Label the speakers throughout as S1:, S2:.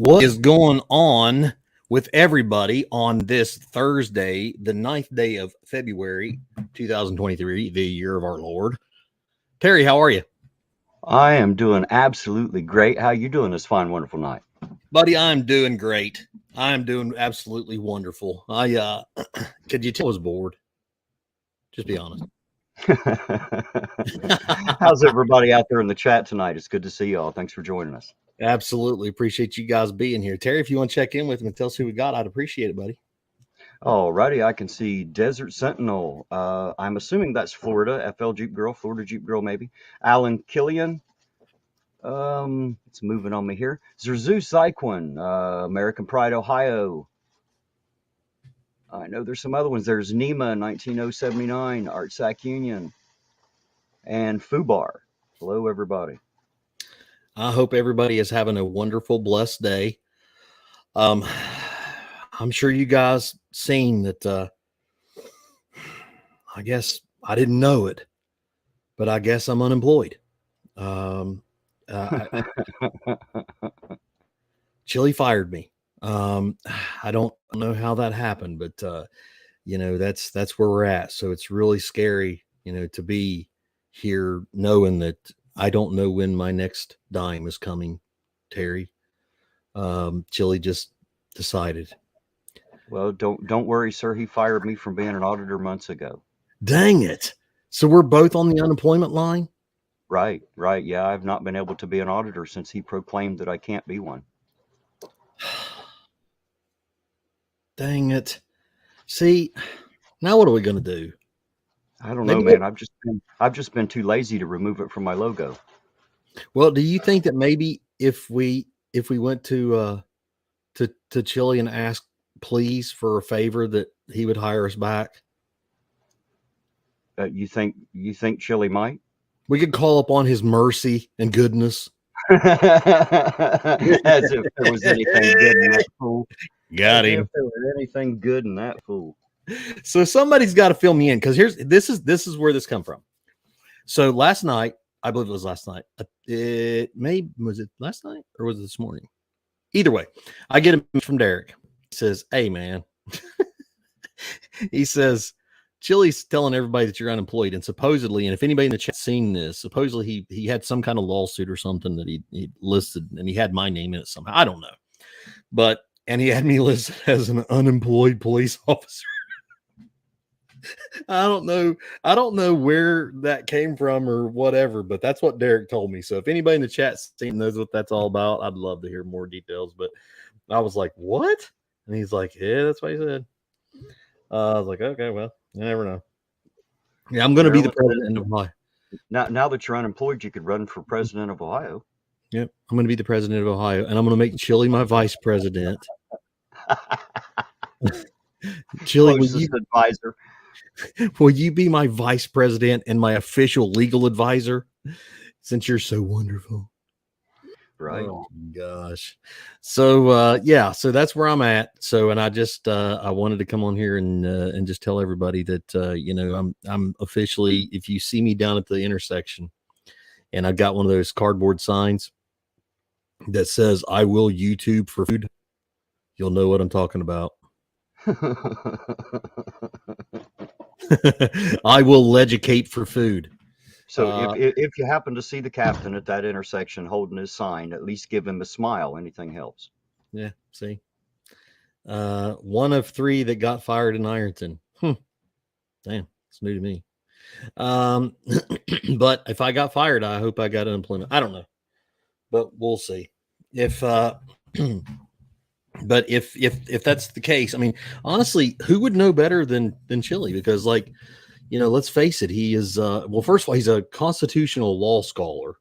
S1: What is going on with everybody on this Thursday, the 9th day of February, 2023, the year of our Lord? Terry, how are you?
S2: I am doing absolutely great. How you doing this fine, wonderful night?
S1: Buddy, I'm doing great. I'm doing absolutely wonderful. Could you tell I was bored? Just be honest.
S2: How's everybody out there in the chat tonight? It's good to see y'all. Thanks for joining us.
S1: Absolutely. Appreciate you guys being here. Terry, if you want to check in with me and tell us who we got, I'd appreciate it, buddy.
S2: Alrighty, I can see Desert Sentinel. I'm assuming that's Florida, FL Jeep Girl, Florida Jeep Girl, maybe. Alan Killian. It's moving on me here. Zerzu Syquin, American Pride, Ohio. I know there's some other ones. There's Nima, 19079, Artsac Union, and Fubar. Hello, everybody.
S1: I hope everybody is having a wonderful, blessed day. I'm sure you guys seen that. I guess I didn't know it, but I guess I'm unemployed. Chili fired me. I don't know how that happened, but that's where we're at. So it's really scary, to be here knowing that I don't know when my next dime is coming, Terry. Chili just decided.
S2: Well, don't worry, sir. He fired me from being an auditor months ago.
S1: Dang it. So we're both on the unemployment line?
S2: Right. Yeah, I've not been able to be an auditor since he proclaimed that I can't be one.
S1: Dang it. See, now what are we going to do?
S2: I don't know, man. I've just been too lazy to remove it from my logo.
S1: Well, do you think that maybe if we went to Chili and asked please for a favor that he would hire us back?
S2: You think Chili might?
S1: We could call upon his mercy and goodness.
S2: As if there was anything good in that fool.
S1: Got him.
S2: If there was anything good in that fool.
S1: So somebody's got to fill me in, because this is where this come from. So last night, I believe it was last night. Was it last night or was it this morning? Either way, I get a message from Derek. He says, "Hey man," he says, "Chili's telling everybody that you're unemployed, and supposedly, and if anybody in the chat seen this, supposedly he had some kind of lawsuit or something that he listed, and he had my name in it somehow. I don't know, and he had me listed as an unemployed police officer." I don't know where that came from or whatever, but that's what Derek told me. So if anybody in the chat knows what that's all about, I'd love to hear more details. But I was like, "What?" And he's like, "Yeah, that's what he said." I was like, "Okay, well, you never know." Yeah, I'm going to be the president of Ohio.
S2: Now that you're unemployed, you could run for president of Ohio.
S1: Yep, I'm going to be the president of Ohio, and I'm going to make Chili my vice president. Chili,
S2: advisor.
S1: Will you be my vice president and my official legal advisor, since you're so wonderful?
S2: Right.
S1: Oh my gosh. So so that's where I'm at. So, and I just I wanted to come on here and just tell everybody that I'm officially, if you see me down at the intersection and I've got one of those cardboard signs that says "I will YouTube for food," you'll know what I'm talking about. I will legicate for food.
S2: So if you happen to see the captain at that intersection holding his sign, at least give him a smile. Anything helps.
S1: Yeah, see. One of 3 that got fired in Ironton. Damn, it's new to me. But if I got fired, I hope I got unemployment. I don't know, but we'll see. If but if that's the case, I mean, honestly, who would know better than Chili? Because, like, let's face it, he is well, first of all, he's a constitutional law scholar,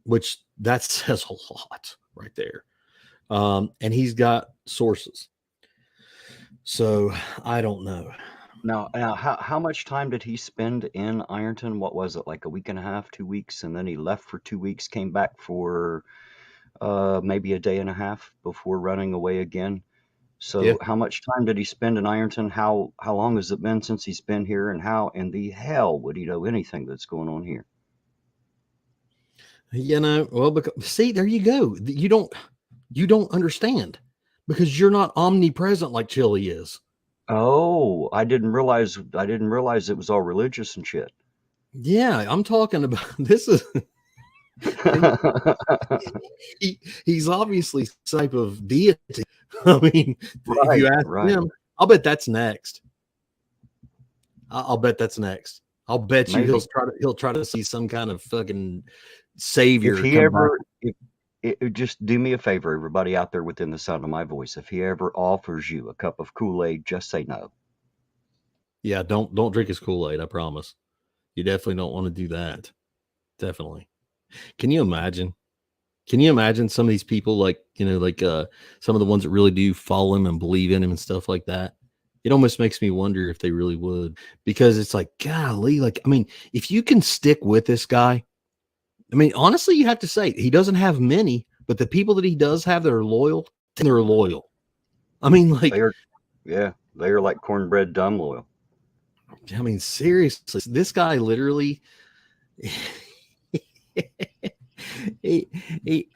S1: which that says a lot right there. And he's got sources. So I don't know.
S2: Now, how much time did he spend in Ironton? What was it, like a week and a half, 2 weeks, and then he left for 2 weeks, came back for maybe a day and a half before running away again. So
S1: Yeah.
S2: How much time did he spend in Ironton? How long has it been since he's been here? And how in the hell would he know anything that's going on here?
S1: Well, because see, there you go. You don't understand because you're not omnipresent like Chili is.
S2: Oh, I didn't realize it was all religious and shit.
S1: Yeah, I'm talking about this is and he's obviously some type of deity. I mean, if you
S2: Right,
S1: ask
S2: right.
S1: him, I'll bet that's next. I'll bet that's next. I'll bet you
S2: Maybe.
S1: he'll try to see some kind of fucking
S2: If
S1: savior
S2: he
S1: come back.
S2: ever, if just do me a favor, everybody out there within the sound of my voice, if he ever offers you a cup of Kool-Aid, just say no.
S1: Yeah, don't drink his Kool-Aid, I promise. You definitely don't want to do that. Definitely. Can you imagine? Can you imagine some of these people like, some of the ones that really do follow him and believe in him and stuff like that? It almost makes me wonder if they really would because it's like, golly, like, I mean, if you can stick with this guy, I mean, honestly, you have to say he doesn't have many, but the people that he does have that are loyal, they're loyal. I mean,
S2: They
S1: like,
S2: are, yeah, they are like cornbread dumb loyal.
S1: I mean, seriously, this guy literally he,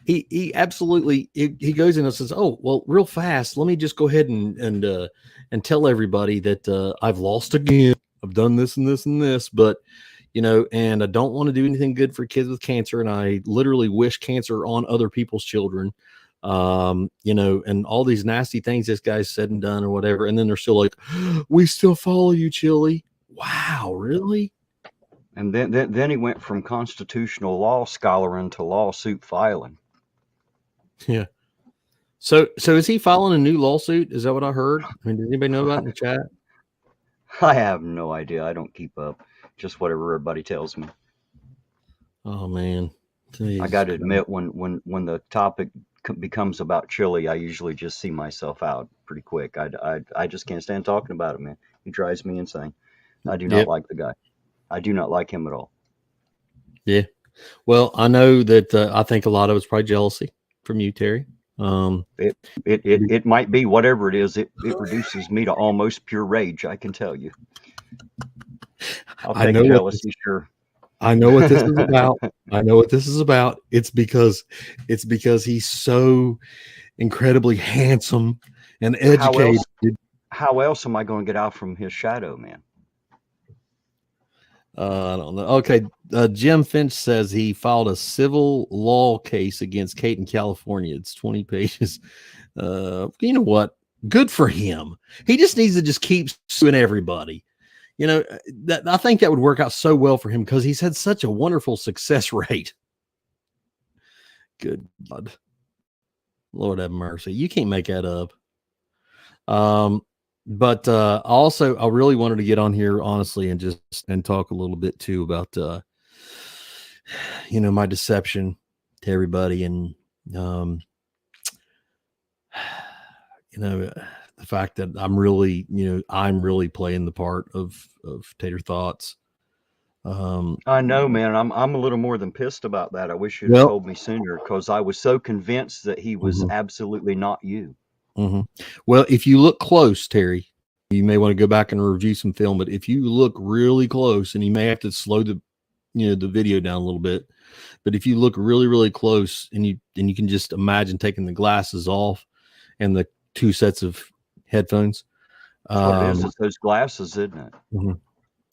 S1: he absolutely he goes in and says, "Oh, well, real fast, let me just go ahead and tell everybody that I've lost again. I've done this and this and this, but and I don't want to do anything good for kids with cancer, and I literally wish cancer on other people's children." And all these nasty things this guy's said and done or whatever, and then they're still like, "We still follow you, Chili." Wow, really?
S2: And then he went from constitutional law scholaring to lawsuit filing.
S1: Yeah. So is he filing a new lawsuit? Is that what I heard? I mean, does anybody know about it in the chat?
S2: I have no idea. I don't keep up. Just whatever everybody tells me.
S1: Oh man,
S2: I
S1: Jesus
S2: got to
S1: Christ.
S2: admit, when the topic becomes about chili, I usually just see myself out pretty quick. I just can't stand talking about it, man. He drives me insane. I do not
S1: Yep.
S2: like the guy. I do not like him at all.
S1: Yeah. Well, I know that I think a lot of it's probably jealousy from you, Terry. Um,
S2: It it might be whatever it is. It reduces me to almost pure rage. I can tell you. I'll
S1: I
S2: take
S1: know what this.
S2: jealousy, sure.
S1: I know what this is about. I know what this is about. It's because he's so incredibly handsome and
S2: How
S1: educated.
S2: else? How else am I going to get out from his shadow, man?
S1: I don't know. Okay, Jim Finch says he filed a civil law case against Kate in California. It's 20 pages. You know what? Good for him. He just needs to just keep suing everybody. That I think that would work out so well for him because he's had such a wonderful success rate. Good God, Lord have mercy. You can't make that up. But also I really wanted to get on here honestly and talk a little bit too about my deception to everybody and um the fact that I'm really playing the part of Tater Thoughts.
S2: I know, man. I'm a little more than pissed about that. I wish you'd have
S1: Well,
S2: told me sooner because I was so convinced that he was
S1: mhm,
S2: absolutely not you.
S1: mhm. Well, if you look close, Terry, you may want to go back and review some film, but if you look really close, and you may have to slow the video down a little bit, but if you look really, really close and you can just imagine taking the glasses off and the two sets of headphones,
S2: That's what it is.
S1: um,
S2: It's those glasses, isn't it?
S1: mhm.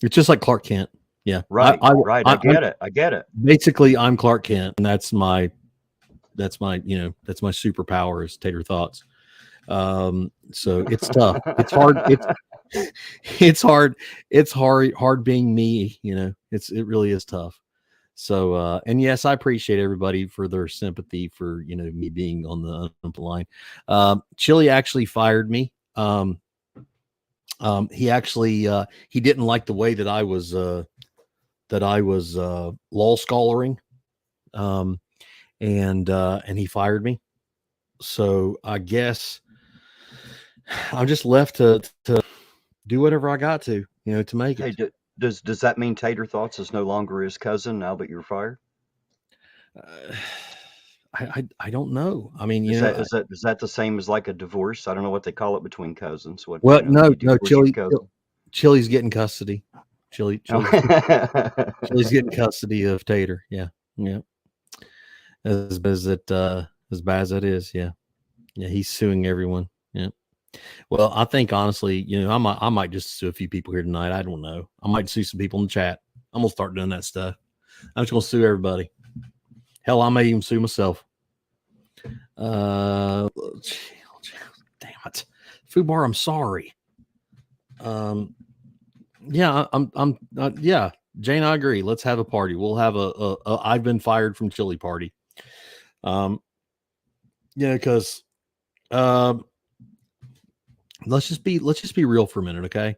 S1: It's just like Clark Kent. Yeah.
S2: Right, right. I
S1: I'm
S2: get it. I get it.
S1: basically I'm Clark Kent, and that's my superpower is Tater Thoughts. So it's tough. It's hard. It's hard. It's hard being me. It really is tough. So, and yes, I appreciate everybody for their sympathy for, me being on the line. Chili actually fired me. He actually, he didn't like the way that I was law scholaring. Um, and he fired me. So I guess I'm just left to do whatever I got to make
S2: Hey,
S1: it.
S2: does that mean Tater Thoughts is no longer his cousin now that you're fired?
S1: Uh, I don't know. I mean,
S2: Is that the same as like a divorce? I don't know what they call it between cousins. What
S1: well, no,
S2: you
S1: no,
S2: divorce your cousin?
S1: Chili's getting custody. Chili's
S2: Oh.
S1: getting custody of Tater. Yeah, yeah. as bad as it is. Yeah, yeah, he's suing everyone. Yeah. Well, I think honestly, I might just sue a few people here tonight. I don't know. I might sue some people in the chat. I'm gonna start doing that stuff. I'm just gonna sue everybody. Hell, I may even sue myself. Damn it, Fubar, I'm sorry. Yeah, yeah, Jane, I agree. Let's have a party. We'll have a I've been fired from chili party. Yeah, because let's just be real for a minute, okay?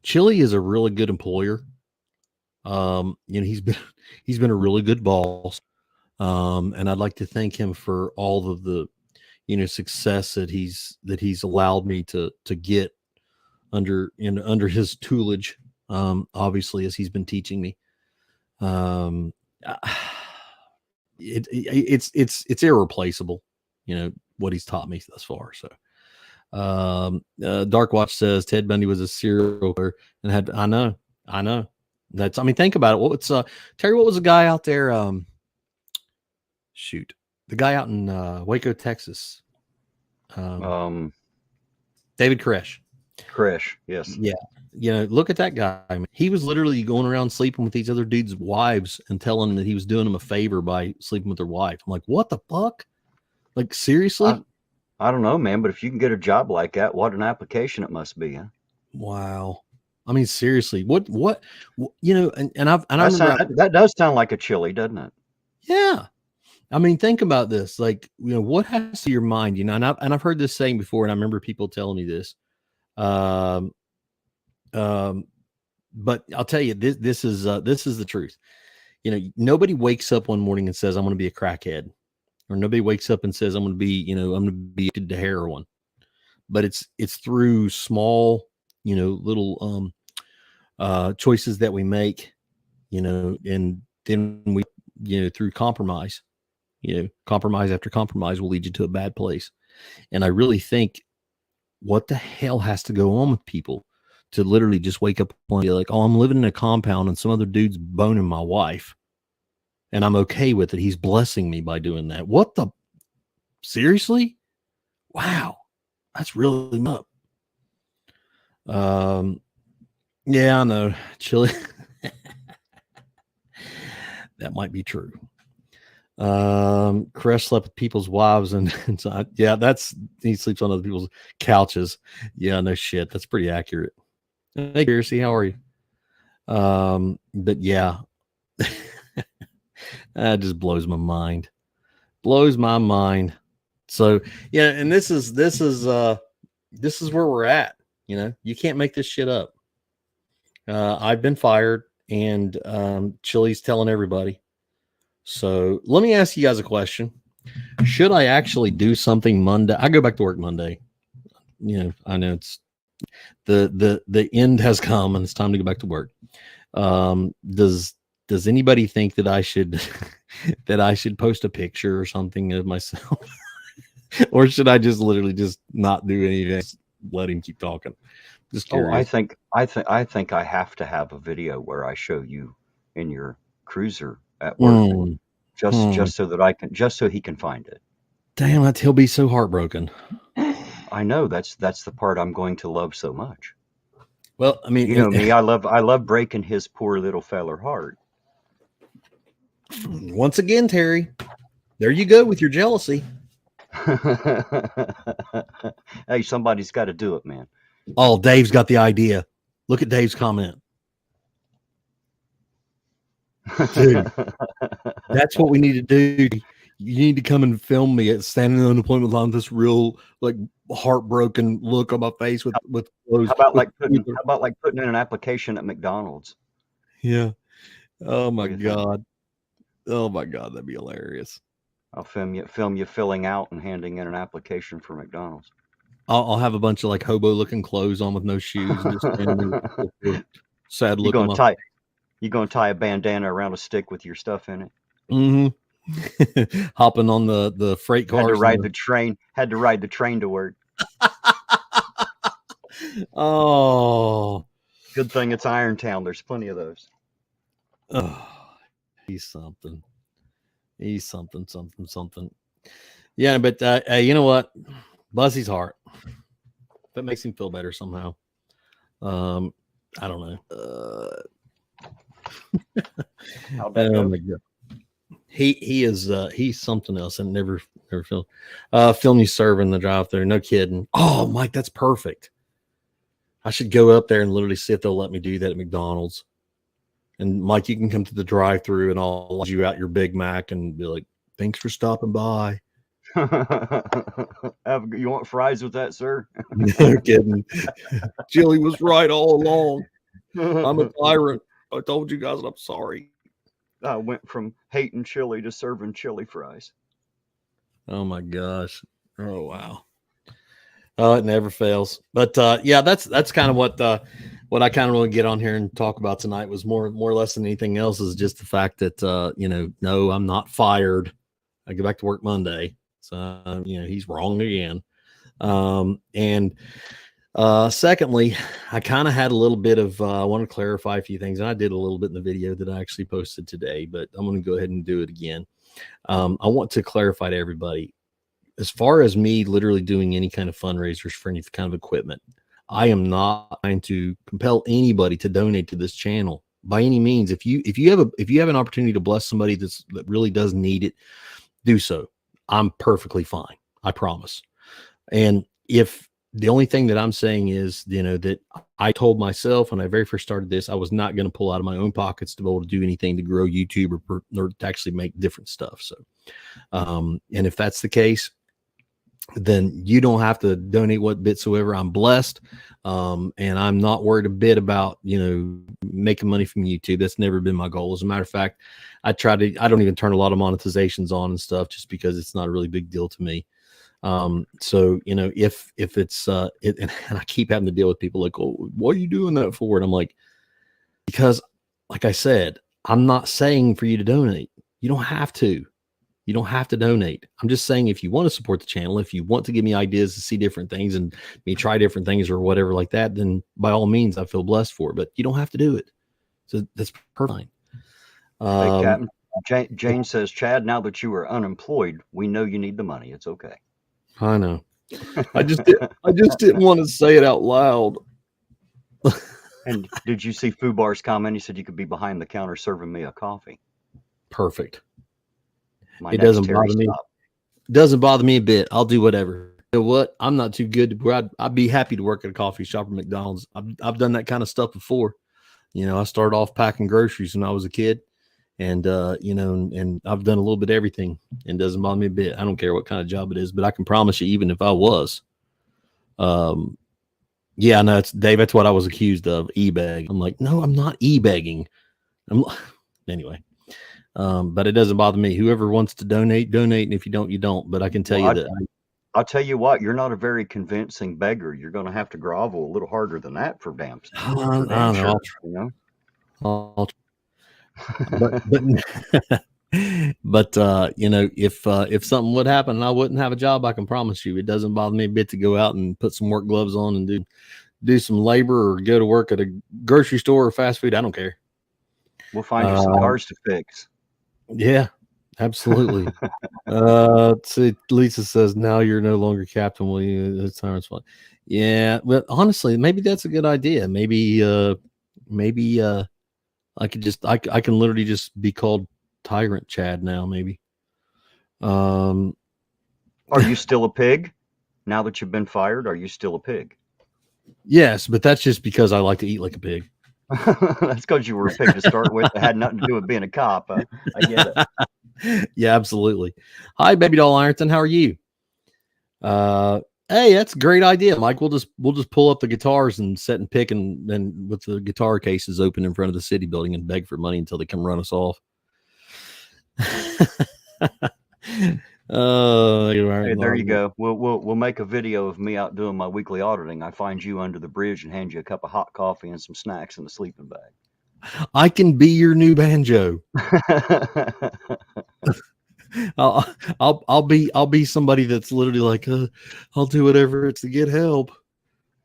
S1: Chili is a really good employer. He's been a really good boss. And I'd like to thank him for all of the success that he's allowed me to get under his tutelage, obviously, as he's been teaching me. It's irreplaceable, what he's taught me thus far. So Dark Watch says Ted Bundy was a serial killer and had I know that's, I mean, think about it. What's Terry, what was the guy out there, the guy out in Waco, Texas, David Koresh.
S2: Yes.
S1: Yeah. Look at that guy. I mean, he was literally going around sleeping with these other dudes' wives and telling them that he was doing them a favor by sleeping with their wife. I'm like, what the fuck? Like, seriously?
S2: I don't know, man, but if you can get a job like that, what an application it must be, huh?
S1: Wow. I mean, seriously, what, and I remember
S2: that does sound like a chili, doesn't it?
S1: Yeah. I mean, think about this. Like, what has to your mind, and I've heard this saying before, and I remember people telling me this. But I'll tell you, this is the truth. Nobody wakes up one morning and says, I'm going to be a crackhead, or nobody wakes up and says, I'm going to be addicted to heroin. But it's through small, little choices that we make, and then we, through compromise, compromise after compromise will lead you to a bad place. And I really think, what the hell has to go on with people to literally just wake up one day like, oh, I'm living in a compound and some other dude's boning my wife, and I'm okay with it. He's blessing me by doing that. What the? Seriously? Wow, that's really up. Yeah, I know, chili. That might be true. Koresh slept with people's wives, and so yeah, he sleeps on other people's couches. Yeah, no shit, that's pretty accurate. Hey, Piercy, how are you? But yeah, that just blows my mind. Blows my mind. So yeah, and this is where we're at. You can't make this shit up. I've been fired, and Chili's telling everybody. So let me ask you guys a question. Should I actually do something Monday? I go back to work Monday. I know it's the end has come and it's time to go back to work. Does anybody think that I should post a picture or something of myself? Or should I just literally just not do anything? Let him keep talking. Just curious.
S2: I think I have to have a video where I show you in your cruiser at work, just so he can find it.
S1: Damn it, he'll be so heartbroken.
S2: I know, that's the part I'm going to love so much.
S1: Well, I mean,
S2: you know me, I love breaking his poor little feller heart.
S1: Once again, Terry, there you go with your jealousy.
S2: Hey, somebody's got to do it, man.
S1: Oh, Dave's got the idea. Look at Dave's comment. Dude, that's what we need to do. You need to come and film me at standing in unemployment line, this real like heartbroken look on my face with clothes.
S2: How about putting in an application at McDonald's?
S1: Yeah. Oh my God. Oh my God, that'd be hilarious.
S2: I'll film you filling out and handing in an application for McDonald's.
S1: I'll have a bunch of like hobo looking clothes on with no shoes and just sad look.
S2: You gonna tie a bandana around a stick with your stuff in it?
S1: Mm-hmm. Hopping on the freight cars.
S2: Had to ride the train to work.
S1: Oh,
S2: good thing it's Irontown. There's plenty of those.
S1: Oh, he's something. He's something, something, something. Yeah, but you know what? Bless his heart. That makes him feel better somehow. Um, I don't know.
S2: How'd that
S1: Oh
S2: go?
S1: my god, he is he's something else. And never feel film you serving the drive through. No kidding. Oh, Mike, that's perfect. I should go up there and literally see if they'll let me do that at McDonald's. And Mike, you can come to the drive through and I'll let you out your Big Mac and be like, "Thanks for stopping by."
S2: You want fries with that, sir?
S1: No kidding. Chili was right all along. I'm a tyrant. I told you guys I'm sorry.
S2: I went from hating chili to serving chili fries.
S1: Oh my gosh. Oh wow. Oh, it never fails. But yeah, that's kind of what I kind of want to get on here and talk about tonight was more or less than anything else is just the fact that no, I'm not fired. I go back to work Monday. So he's wrong again. And secondly, I kind of had a little bit of I want to clarify a few things, and I did a little bit in the video that I actually posted today, but I'm going to go ahead and do it again. I want to clarify to everybody, as far as me literally doing any kind of fundraisers for any kind of equipment, I am not trying to compel anybody to donate to this channel by any means. If you have an opportunity to bless somebody that really does need it, do so. I'm perfectly fine. I promise. And if the only thing that I'm saying is, that I told myself when I very first started this, I was not going to pull out of my own pockets to be able to do anything to grow YouTube or to actually make different stuff. So, and if that's the case, then you don't have to donate what bit soever. I'm blessed. And I'm not worried a bit about, making money from YouTube. That's never been my goal. As a matter of fact, I don't even turn a lot of monetizations on and stuff just because it's not a really big deal to me. So, if it's, and I keep having to deal with people like, oh, what are you doing that for? And I'm like, because like I said, I'm not saying for you to donate. You don't have to. You don't have to donate. I'm just saying if you want to support the channel, if you want to give me ideas to see different things and me try different things or whatever like that, then by all means, I feel blessed for it. But you don't have to do it. So that's perfect.
S2: Hey, Captain. Jane says, Chad, now that you are unemployed, we know you need the money. It's okay.
S1: I know. I just didn't want to say it out loud.
S2: And did you see Fubar's comment? He said you could be behind the counter serving me a coffee.
S1: Perfect.
S2: It doesn't bother
S1: me. Doesn't bother me a bit. I'll do whatever. You know what? I'm not too good to where I'd be happy to work at a coffee shop or McDonald's. I've done that kind of stuff before. I started off packing groceries when I was a kid, and and I've done a little bit of everything, and it doesn't bother me a bit. I don't care what kind of job it is, but I can promise you, even if I was, yeah, no, it's Dave. That's what I was accused of, e-bag. I'm like, no, I'm not e-bagging. Anyway. But it doesn't bother me. Whoever wants to donate, donate. And if you don't, you don't. But I can tell you that.
S2: I'll tell you what, you're not a very convincing beggar. You're going to have to grovel a little harder than that for damn sure.
S1: I'll try. But if something would happen and I wouldn't have a job, I can promise you it doesn't bother me a bit to go out and put some work gloves on and do some labor or go to work at a grocery store or fast food. I don't care.
S2: We'll find you some cars to fix.
S1: Yeah, absolutely. See, Lisa says now you're no longer Captain William. That's fun. Yeah, well, honestly, maybe that's a good idea. Maybe I can literally just be called Tyrant Chad now. Maybe.
S2: Are you still a pig? Now that you've been fired, are you still a pig?
S1: Yes, but that's just because I like to eat like a pig.
S2: That's because you were a pig to start with. It had nothing to do with being a cop. I get
S1: it. Yeah, absolutely. Hi, Baby Doll Ironton. How are you? Hey, that's a great idea, Mike. We'll just pull up the guitars and sit and pick and with the guitar cases open in front of the city building and beg for money until they come run us off.
S2: Hey, there you go. We'll make a video of me out doing my weekly auditing. I find you under the bridge and hand you a cup of hot coffee and some snacks in the sleeping bag.
S1: I can be your new banjo. I'll be somebody that's literally like, I'll do whatever it's to get help.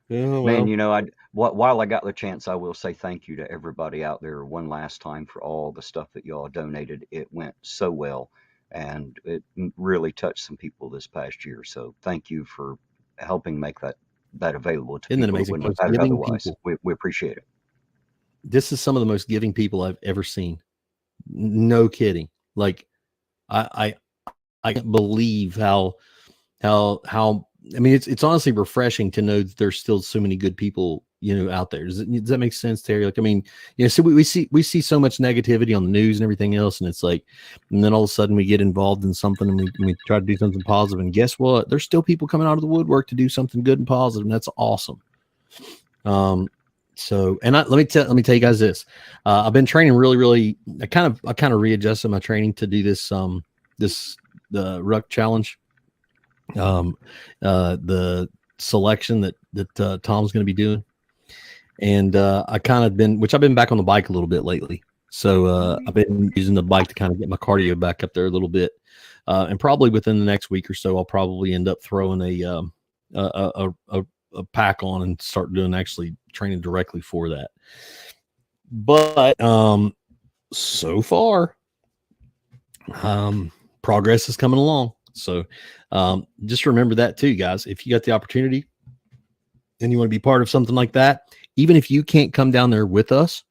S2: Yeah, man, while I got the chance, I will say thank you to everybody out there one last time for all the stuff that y'all donated. It went so well. and it really touched some people this past year. So thank you for helping make that available to
S1: Isn't that
S2: people that
S1: amazing?
S2: wouldn't
S1: Most
S2: have had it
S1: giving
S2: otherwise.
S1: people.
S2: We appreciate it.
S1: This is some of the most giving people I've ever seen. No kidding. Like I can't believe how I mean it's honestly refreshing to know that there's still so many good people, out there. Does that make sense, Terry? Like, I mean, so we see so much negativity on the news and everything else, and it's like, and then all of a sudden we get involved in something and we try to do something positive, and guess what? There's still people coming out of the woodwork to do something good and positive, and that's awesome. So, and let me tell you guys this. I've been training really. I kind of readjusted my training to do this the ruck challenge, the selection that Tom's going to be doing, and I've been back on the bike a little bit lately. So I've been using the bike to kind of get my cardio back up there a little bit, and probably within the next week or so, I'll probably end up throwing a pack on and start doing actually training directly for that. But so far, progress is coming along. So just remember that too, guys. If you got the opportunity and you want to be part of something like that, even if you can't come down there with us,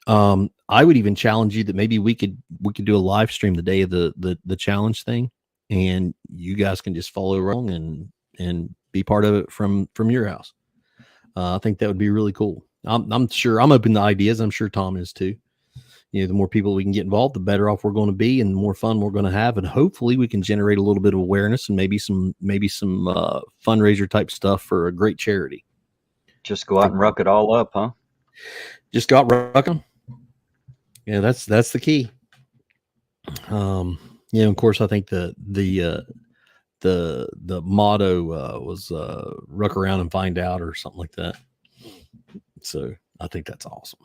S1: I would even challenge you that maybe we could do a live stream the day of the challenge thing, and you guys can just follow along and be part of it from your house. I think that would be really cool. I'm sure I'm open to ideas. I'm sure Tom is too. The more people we can get involved, the better off we're going to be, and the more fun we're going to have, and hopefully we can generate a little bit of awareness and maybe some fundraiser type stuff for a great charity.
S2: Just go out and ruck it all up, huh?
S1: Just go out rucking. Yeah, that's the key. Of course, I think the motto was ruck around and find out, or something like that. So I think that's awesome.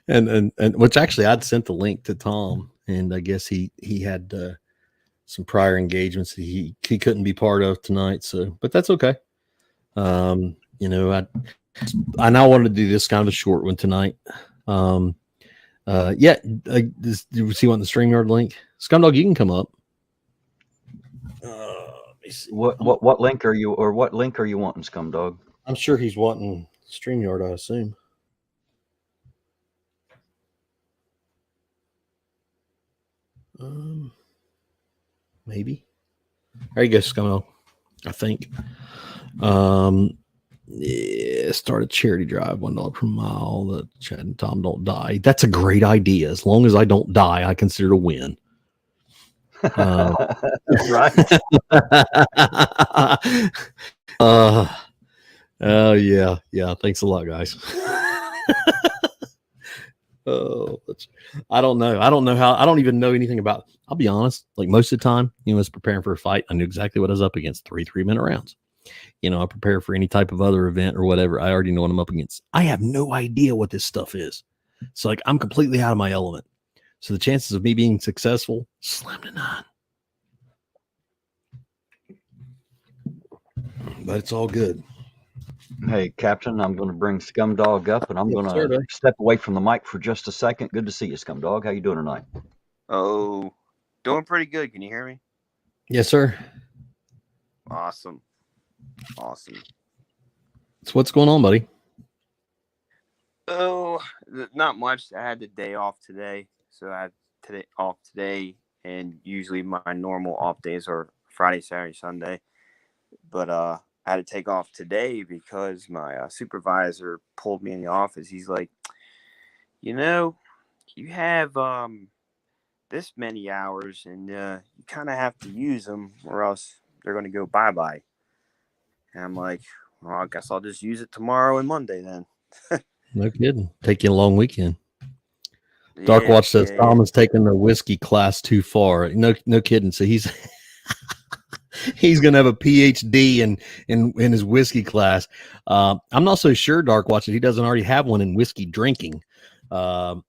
S1: and which actually I'd sent the link to Tom, and I guess he had some prior engagements that he couldn't be part of tonight. So, but that's okay. I now wanted to do this kind of a short one tonight. Do you see what the StreamYard link? Scumdog, you can come up.
S2: What link are you wanting, Scumdog?
S1: I'm sure he's wanting StreamYard, I assume. Maybe. There you go, Scumdog. I think. Start a charity drive, $1 per mile. The Chad and Tom don't die. That's a great idea. As long as I don't die, I consider it a win.
S2: Right.
S1: Oh yeah. Thanks a lot, guys. I don't know. I don't even know anything about. I'll be honest. Like most of the time, I was preparing for a fight. I knew exactly what I was up against. 3-minute rounds. I prepare for any type of other event or whatever. I already know what I'm up against. I have no idea what this stuff is. So like I'm completely out of my element. So the chances of me being successful, slim to none. But it's all good.
S2: Hey, Captain, I'm going to bring Scumdog up, and I'm going to step away from the mic for just a second. Good to see you, Scumdog. How you doing tonight?
S3: Oh, doing pretty good. Can you hear me?
S1: Yes, sir.
S3: Awesome.
S1: So what's going on, buddy?
S3: Oh, not much. I had the day off today, so I had off today, and usually my normal off days are Friday, Saturday, Sunday. But I had to take off today because my supervisor pulled me in the office. He's like, you have this many hours, and you kind of have to use them, or else they're going to go bye-bye. And I'm like, well, I guess I'll just use it tomorrow and Monday then.
S1: No kidding. Take you a long weekend. Darkwatch says Tom is taking the whiskey class too far. No kidding. So he's going to have a PhD in his whiskey class. I'm not so sure, Darkwatch, that he doesn't already have one in whiskey drinking. I'm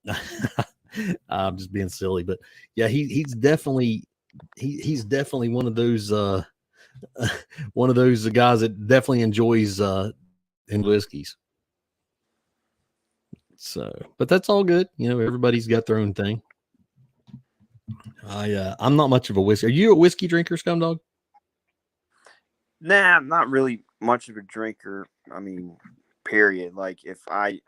S1: just being silly, but yeah, he's definitely one of those guys that definitely enjoys in whiskeys. So, but that's all good. Everybody's got their own thing. I'm not much of a whiskey. Are you a whiskey drinker, Scumdog?
S3: Nah, I'm not really much of a drinker. I mean, period. Like if I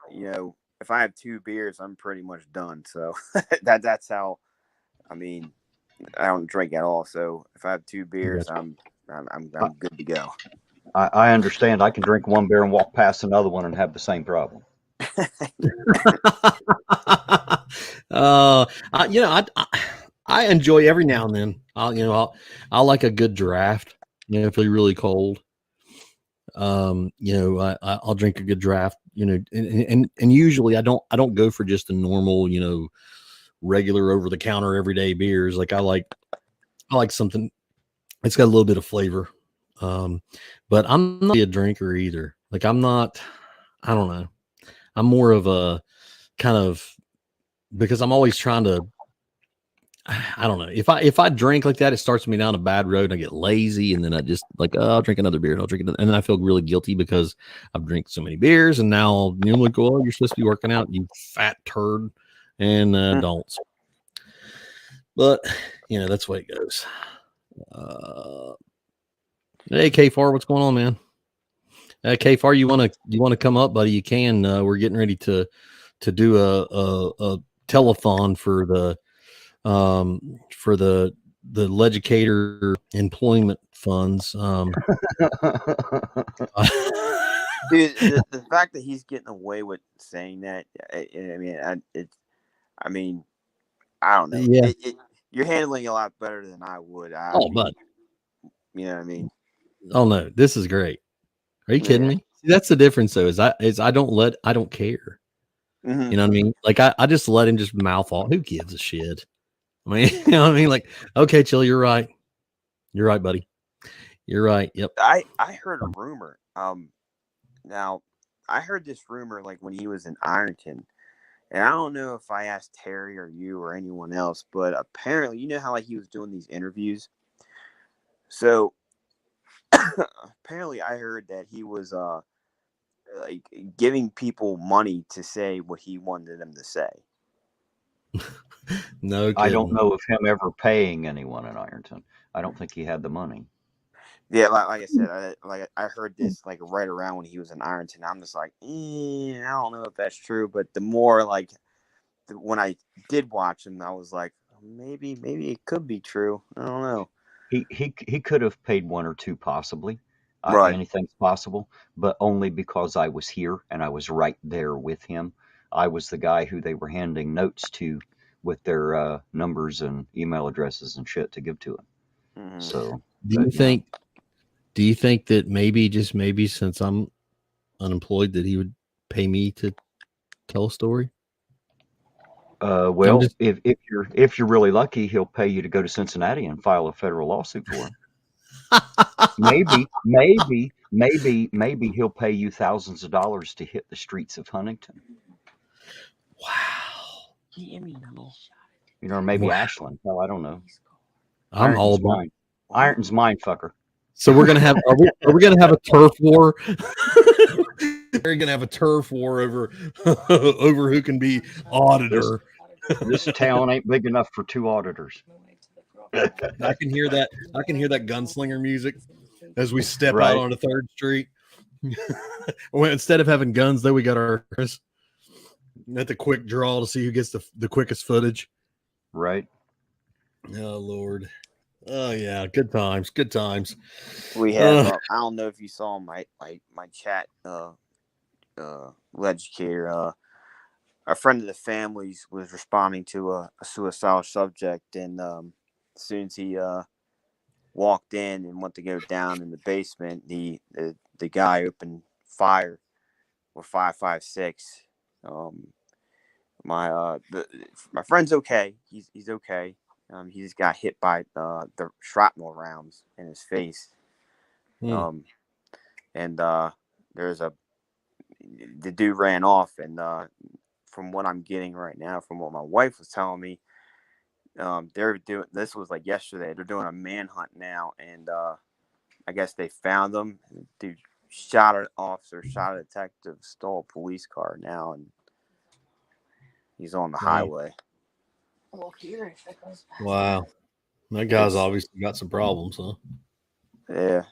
S3: have 2 beers, I'm pretty much done. So that's how. I mean, I don't drink at all. So if I have 2 beers,
S1: Gotcha.
S3: I'm good to go.
S2: I understand. I can drink one beer and walk past another one and have the same problem.
S1: I enjoy every now and then. I like a good draft. If they're really cold, I'll drink a good draft. And usually I don't go for just a normal, regular over the counter everyday beers. Like I like something. It's got a little bit of flavor. But I'm not really a drinker either. Like I'm not. I don't know. I'm more of a kind of because I'm always trying to. I don't know. If I drink like that, it starts me down a bad road. And I get lazy, and then I just like, oh, I'll drink another beer, and I'll drink it, and then I feel really guilty because I've drank so many beers, and now I'm like, oh, you're supposed to be working out, you fat turd, and don't. But that's the way it goes. Hey, K4, what's going on, man? K4, you want to come up, buddy? You can. We're getting ready to do a telethon for the Legicator employment funds.
S3: Dude, the fact that he's getting away with saying that, I mean, I don't know.
S1: Yeah.
S3: You're handling it a lot better than I would.
S1: But
S3: you know what I mean?
S1: oh no, this is great. Are you kidding
S3: Yeah.
S1: me? See, that's the difference though. I don't care.
S3: Mm-hmm.
S1: You know what I mean? Like I just let him just mouth off. Who gives a shit? I mean, you know what I mean? Like, okay, chill. You're right. You're right, buddy. You're right. Yep.
S3: I heard a rumor. Now I heard this rumor like when he was in Ironton, and I don't know if I asked Terry or you or anyone else, but apparently, you know how like he was doing these interviews. So apparently, I heard that he was like giving people money to say what he wanted them to say.
S1: No
S2: I don't
S1: kidding.
S2: know of him ever paying anyone in Ironton. I don't think he had the money.
S3: Yeah, like I said, I heard this like right around when he was in Ironton. I'm just like, I don't know if that's true. But the more like when I did watch him, I was like, maybe it could be true. I don't know.
S2: He could have paid one or two possibly.
S3: Right.
S2: Anything's possible, but only because I was here and I was right there with him. I was the guy who they were handing notes to with their numbers and email addresses and shit to give to him.
S3: Mm-hmm.
S2: So,
S1: Do you
S2: but
S1: think? Do you think that maybe, just maybe, since I'm unemployed, that he would pay me to tell a story? I'm
S2: well,
S1: just
S2: if you're really lucky, he'll pay you to go to Cincinnati and file a federal lawsuit for him. Maybe he'll pay you thousands of dollars to hit the streets of Huntington.
S1: wow.
S2: Or maybe
S1: Wow.
S2: Ashland. Hell, I don't know.
S1: I'm all
S2: Ironton's
S1: about.
S2: mine. Ironton's mine, fucker.
S1: So we're gonna have. Are we gonna have a turf war? We're gonna have a turf war over over who can be
S2: This
S1: auditor.
S2: this town ain't big enough for two auditors.
S1: I can hear that. I can hear that gunslinger music as we step out
S2: Right,
S1: onto Third Street. Well, instead of having guns, though, we got our at the quick draw to see who gets the quickest footage.
S2: right.
S1: Oh Lord. Oh yeah, good times, good times.
S3: We have. I don't know if you saw my chat. Educator. A friend of the family's was responding to a suicidal subject, and as soon as he walked in and went to go down in the basement, the guy opened fire with 5.56. My friend's okay. He's okay. He just got hit by the shrapnel rounds in his face. Um, and there's the dude ran off, and from what I'm getting right now, from what my wife was telling me, they're doing, this was like yesterday, they're doing a manhunt now, and I guess they found him. Dude shot an officer, shot a detective, stole a police car now, and he's on the highway.
S1: Wow. That guy's obviously got some problems, huh?
S3: Yeah.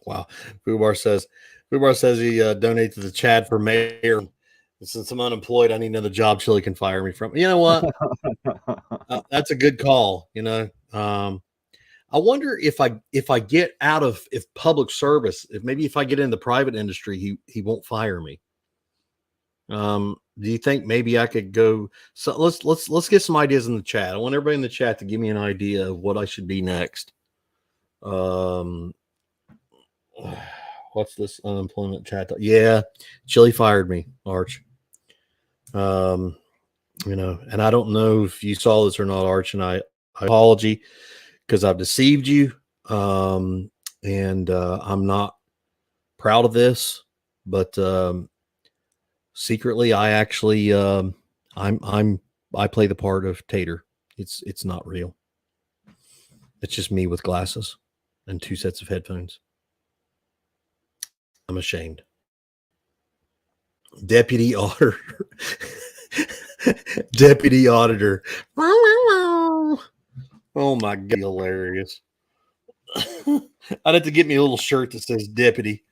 S1: Wow. Fubar says he donated to the Chad for mayor. Since I'm unemployed, I need another job Chili can fire me from. You know what? That's a good call. I wonder if I get out of public service, if I get in the private industry, he won't fire me. Do you think maybe I could go? So let's get some ideas in the chat. I want everybody in the chat to give me an idea of what I should be next. What's this unemployment chat? Yeah, Chili fired me, Arch. And I don't know if you saw this or not, Arch, and I apology because I've deceived you. And I'm not proud of this, but secretly I actually I play the part of Tater. It's not real. It's just me with glasses and 2 sets of headphones. I'm ashamed. Deputy auditor. Deputy auditor. Oh my God, hilarious. I'd have to get me a little shirt that says deputy.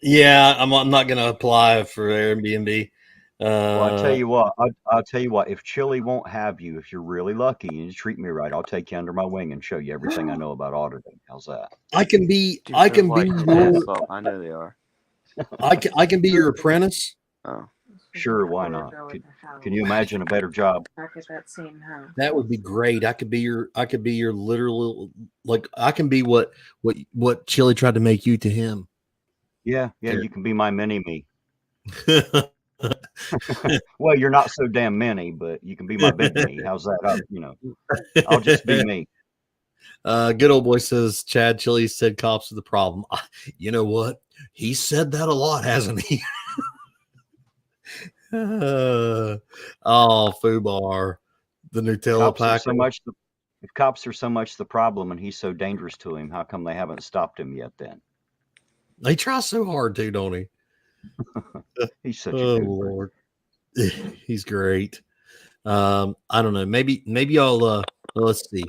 S1: Yeah, I'm not going to apply for Airbnb.
S2: Well, I tell you what, I'll tell you what, if Chili won't have you, if you're really lucky and you treat me right, I'll take you under my wing and show you everything I know about auditing. How's that?
S1: I can be
S3: Dude,
S1: I
S3: they're
S1: can be
S3: lighting
S1: your
S3: ass up. I know they are.
S1: I can be your apprentice.
S3: Oh.
S2: Sure, why not? Can you imagine a better job?
S1: That would be great. I could be your literal, like I can be what Chili tried to make you to him.
S2: Yeah, you can be my mini me. Well, you're not so damn many, but you can be my big me. How's that? I'll just be me.
S1: Good old boy says Chad Chili said cops are the problem. You know what? He said that a lot, hasn't he? Oh, Fubar, the Nutella packer.
S2: If cops are so much the problem and he's so dangerous to him, how come they haven't stopped him yet then?
S1: They try so hard to, don't he?
S2: He's such a good
S1: Lord. He's great. I don't know. Maybe I'll let's see.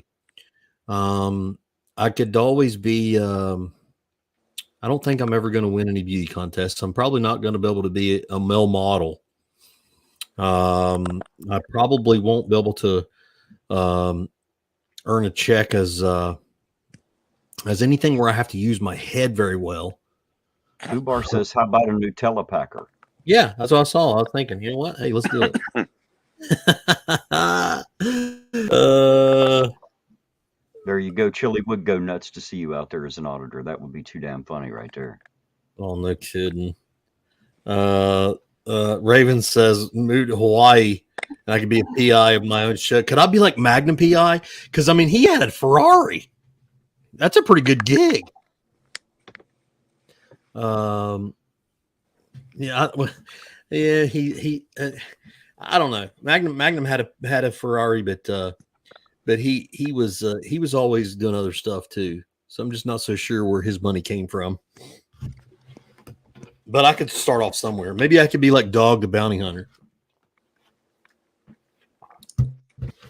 S1: I could always be I don't think I'm ever going to win any beauty contests. I'm probably not going to be able to be a male model. I probably won't be able to earn a check as anything where I have to use my head very well.
S2: Fubar says, how about a Nutella packer?
S1: Yeah, that's what I saw. I was thinking, you know what? Hey, let's do it.
S2: There you go. Chili would go nuts to see you out there as an auditor. That would be too damn funny right there.
S1: Oh, no kidding. Raven says, move to Hawaii and I could be a PI of my own shit. Could I be like Magnum PI? Because, I mean, he had a Ferrari. That's a pretty good gig. Yeah, he I don't know. Magnum had a Ferrari, but he was always doing other stuff too. So I'm just not so sure where his money came from. But I could start off somewhere. Maybe I could be like Dog the Bounty Hunter.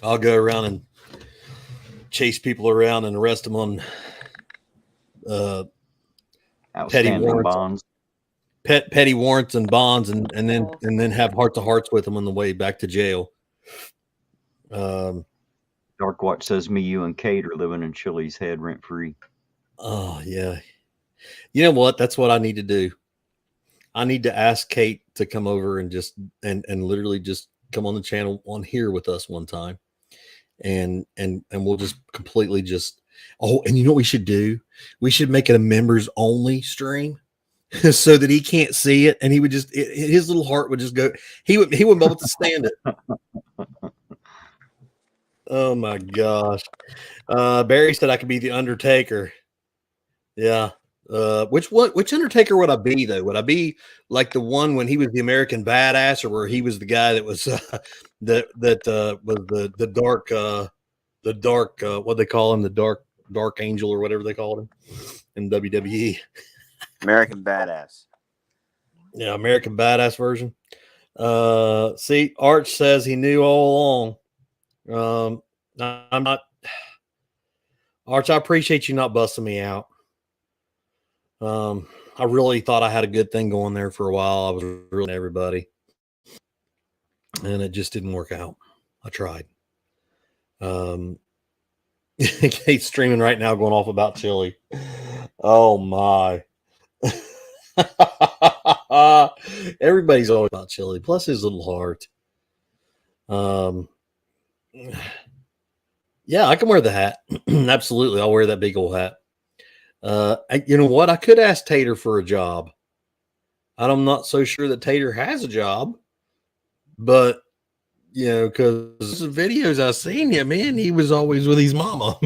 S1: I'll go around and chase people around and arrest them on petty warrants, petty warrants and bonds, and then have heart to hearts with them on the way back to jail.
S2: Dark Watch says me, you, and Kate are living in Chili's head rent free.
S1: Oh yeah, you know what? That's what I need to do. I need to ask Kate to come over and just and literally just come on the channel on here with us one time, and we'll just completely just. Oh, and you know what we should do? We should make it a members only stream. So that he can't see it, and he would just his little heart would just go. He wouldn't be able to stand it. Oh my gosh! Barry said I could be the Undertaker. Yeah. Which Undertaker would I be though? Would I be like the one when he was the American Badass, or where he was the guy that was was the dark what they call him, the dark angel or whatever they called him in WWE?
S3: American Badass.
S1: Yeah, American Badass version. See, Arch says he knew all along. I'm not. Arch, I appreciate you not busting me out. I really thought I had a good thing going there for a while. I was really everybody, and it just didn't work out. I tried. Kate's streaming right now, going off about chili. Oh my! Everybody's always about chili. Plus his little heart. Yeah, I can wear the hat. Absolutely, I'll wear that big old hat. You know what? I could ask Tater for a job. I'm not so sure that Tater has a job, but you know, because the videos I've seen him in, he was always with his mama.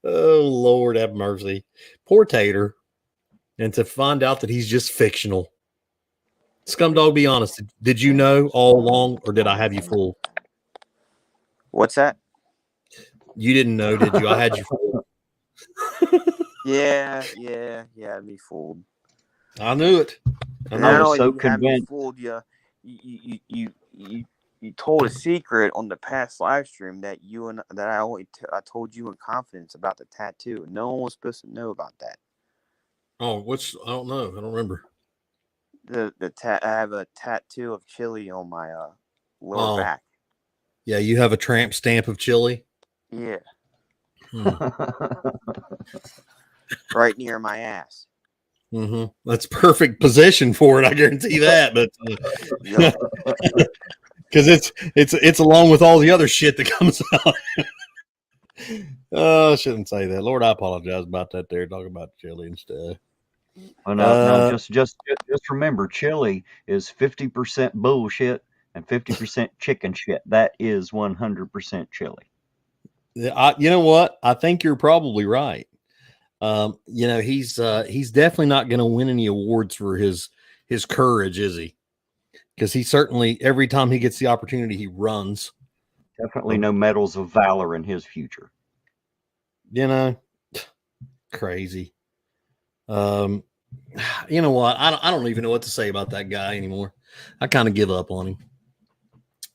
S1: Oh Lord, have mercy, poor Tater. And to find out that he's just fictional. Scumdog, be honest. Did you know all along, or did I have you fooled?
S3: What's that?
S1: You didn't know, did you? I had you fooled.
S3: Yeah, me fooled.
S1: I knew it.
S3: I was so
S2: convinced.
S3: Fooled you. You told a secret on the past live stream that I told you in confidence about the tattoo. No one was supposed to know about that.
S1: Oh, I don't know. I don't remember.
S3: I have a tattoo of chili on my lower back.
S1: Yeah, you have a tramp stamp of chili.
S3: Yeah. Right near my ass.
S1: Mm-hmm. That's perfect position for it. I guarantee that. But because it's along with all the other shit that comes out. Oh, I shouldn't say that. Lord, I apologize about that. There, talking about chili and stuff.
S2: Oh, no, just remember, chili is 50% bullshit and 50% chicken shit. That is 100% chili.
S1: You know what? I think you're probably right. You know, he's definitely not going to win any awards for his courage, is he? Because he certainly, every time he gets the opportunity, he runs.
S2: Definitely no medals of valor in his future.
S1: You know, crazy. You know what? I don't even know what to say about that guy anymore. I kind of give up on him.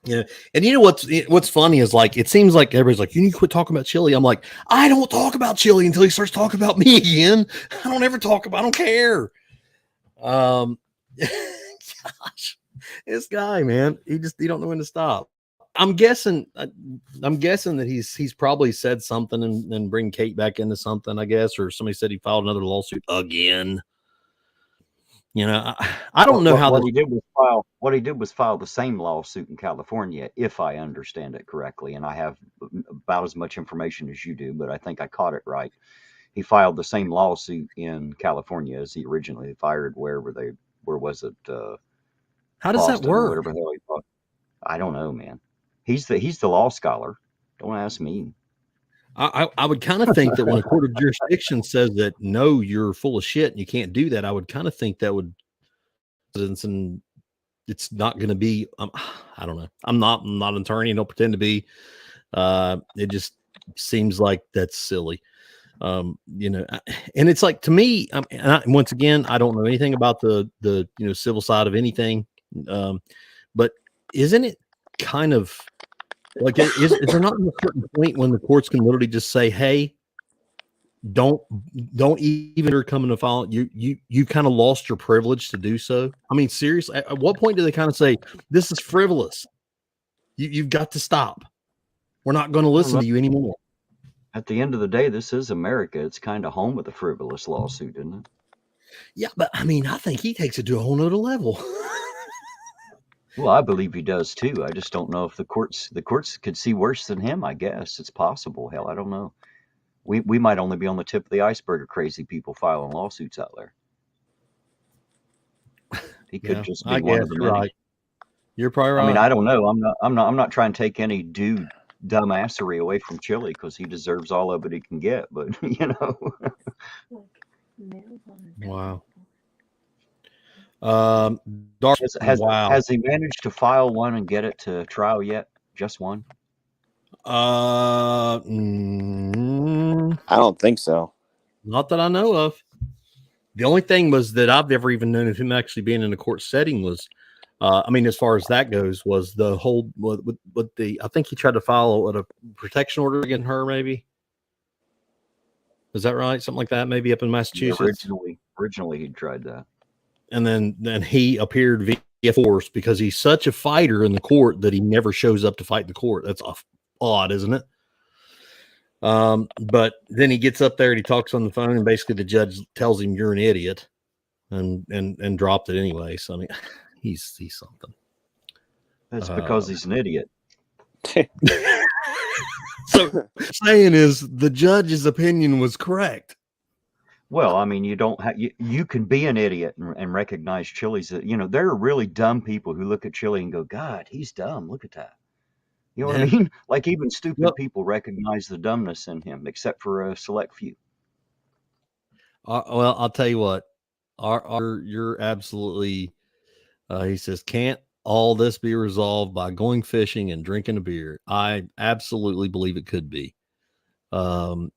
S1: Yeah, and you know what's funny is, like, it seems like everybody's like, you need to quit talking about chili. I'm like, I don't talk about chili until he starts talking about me again. I don't ever talk about. I don't care. Gosh, this guy, man, he don't know when to stop. I'm guessing that he's probably said something and bring Kate back into something, I guess, or somebody said he filed another lawsuit again. You know, I don't know how
S2: what he did was file the same lawsuit in California, if I understand it correctly, and I have about as much information as you do, but I think I caught it right. He filed the same lawsuit in California as he originally fired. Where was it?
S1: How does
S2: Boston,
S1: that work?
S2: whatever the hell he thought. I don't know, man. He's the law scholar. Don't ask me.
S1: I would kind of think that when a court of jurisdiction says that, no, you're full of shit and you can't do that, I would kind of think that would, and it's not going to be, I don't know. I'm not an attorney. Don't pretend to be. It just seems like that's silly. You know, and it's like, to me, once again, I don't know anything about the civil side of anything. But isn't it kind of like, is there not a certain point when the courts can literally just say, hey, don't even come to file, you kind of lost your privilege to do so? I mean, seriously, at what point do they kind of say, this is frivolous, you've got to stop, we're not going to listen to you anymore?
S2: At the end of the day, this is America. It's kind of home with a frivolous lawsuit, isn't it?
S1: Yeah, but I mean, I think he takes it to a whole nother level.
S2: Well, I believe he does too. I just don't know if the courts could see worse than him. I guess it's possible. Hell, I don't know. We might only be on the tip of the iceberg of crazy people filing lawsuits out there. He could just be one of the many.
S1: Right. You're probably right.
S2: I mean, I don't know. I'm not trying to take any dumbassery away from Chili, because he deserves all of it he can get. But
S1: Wow. Dark.
S2: Has he managed to file one and get it to trial yet? Just one?
S3: I don't think so.
S1: Not that I know of. The only thing was that I've ever even known of him actually being in a court setting was, I mean, as far as that goes, was the whole with the. I think he tried to file a protection order against her. Maybe is that right? Something like that. Maybe up in
S2: Yeah,
S1: Massachusetts.
S2: originally he tried that.
S1: And then he appeared via force because he's such a fighter in the court that he never shows up to fight in the court. That's odd, isn't it? But then he gets up there and he talks on the phone, and basically the judge tells him you're an idiot, and dropped it anyway. So I mean, he's something.
S2: That's because he's an idiot.
S1: So saying is the judge's opinion was correct.
S2: Well, I mean, you don't have you can be an idiot and recognize Chili's. There are really dumb people who look at Chili and go, "God, he's dumb. Look at that." You know what I mean? Like even stupid people recognize the dumbness in him, except for a select few.
S1: Well, I'll tell you what. You're absolutely. He says, "Can't all this be resolved by going fishing and drinking a beer?" I absolutely believe it could be. And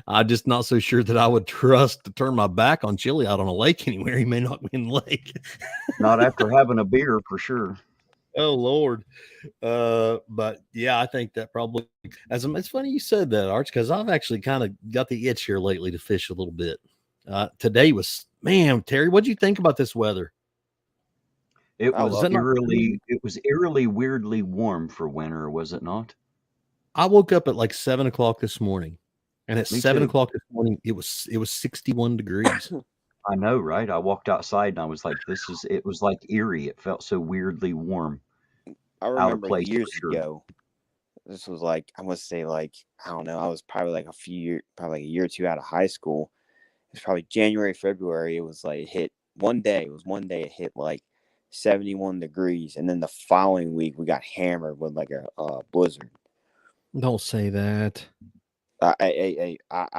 S1: I'm just not so sure that I would trust to turn my back on Chili out on a lake anywhere. He may not be in the lake.
S2: Not after having a beer, for sure.
S1: Oh Lord. But yeah, I think that probably it's funny you said that, Arch, because I've actually kind of got the itch here lately to fish a little bit. Today was, man, Terry, what'd you think about this weather?
S2: It was eerily weirdly warm for winter, was it not?
S1: I woke up at like 7 o'clock this morning, and at
S2: Me
S1: 7
S2: too.
S1: o'clock this morning, it was 61 degrees.
S2: I know, right? I walked outside and I was like, it was like eerie. It felt so weirdly warm.
S3: I
S2: Out of
S3: remember
S2: place for
S3: years
S2: sure.
S3: ago. This was like, I must say, like, I don't know. I was probably like probably like a year or two out of high school. It was probably January, February. It was like, it hit one day. It was one day it hit like 71 degrees. And then the following week, we got hammered with like a blizzard.
S1: Don't say that.
S3: I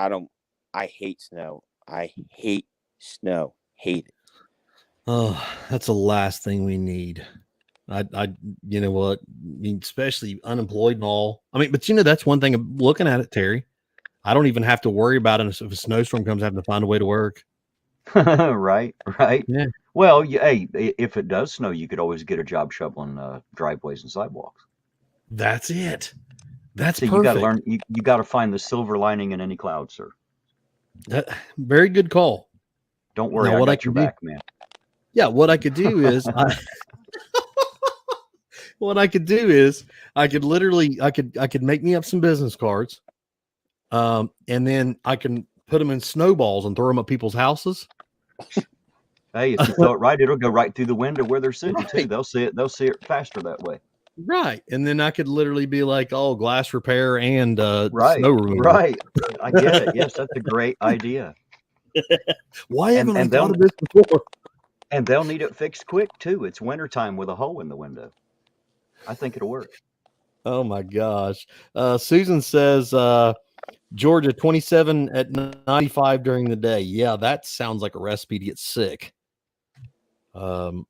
S3: don't, I hate snow. I hate snow. Hate it.
S1: Oh, that's the last thing we need. You know what? I mean, especially unemployed and all. I mean, but that's one thing of looking at it, Terry. I don't even have to worry about it if a snowstorm comes, having to find a way to work.
S2: Right.
S1: Yeah.
S2: Well, hey, if it does snow, you could always get a job shoveling driveways and sidewalks.
S1: That's it. That's
S2: So
S1: perfect.
S2: you got to learn. You got to find the silver lining in any cloud, sir.
S1: Very good call.
S2: Don't worry,
S1: now,
S2: I got your back, man.
S1: Yeah, what I could do is what I could do is I could literally I could make me up some business cards, and then I can put them in snowballs and throw them at people's houses.
S2: Hey, if you throw it right, it'll go right through the window where they're sitting too.
S1: Right.
S2: They'll see it faster that way.
S1: Right, and then I could literally be like, "Oh, glass repair and
S2: Right,
S1: snow removal."
S2: right. I get it. Yes, that's a great idea.
S1: Why haven't I thought of this before?
S2: And they'll need it fixed quick too. It's wintertime with a hole in the window. I think it'll work.
S1: Oh my gosh. Susan says Georgia 27 at 95 during the day. Yeah, that sounds like a recipe to get sick. That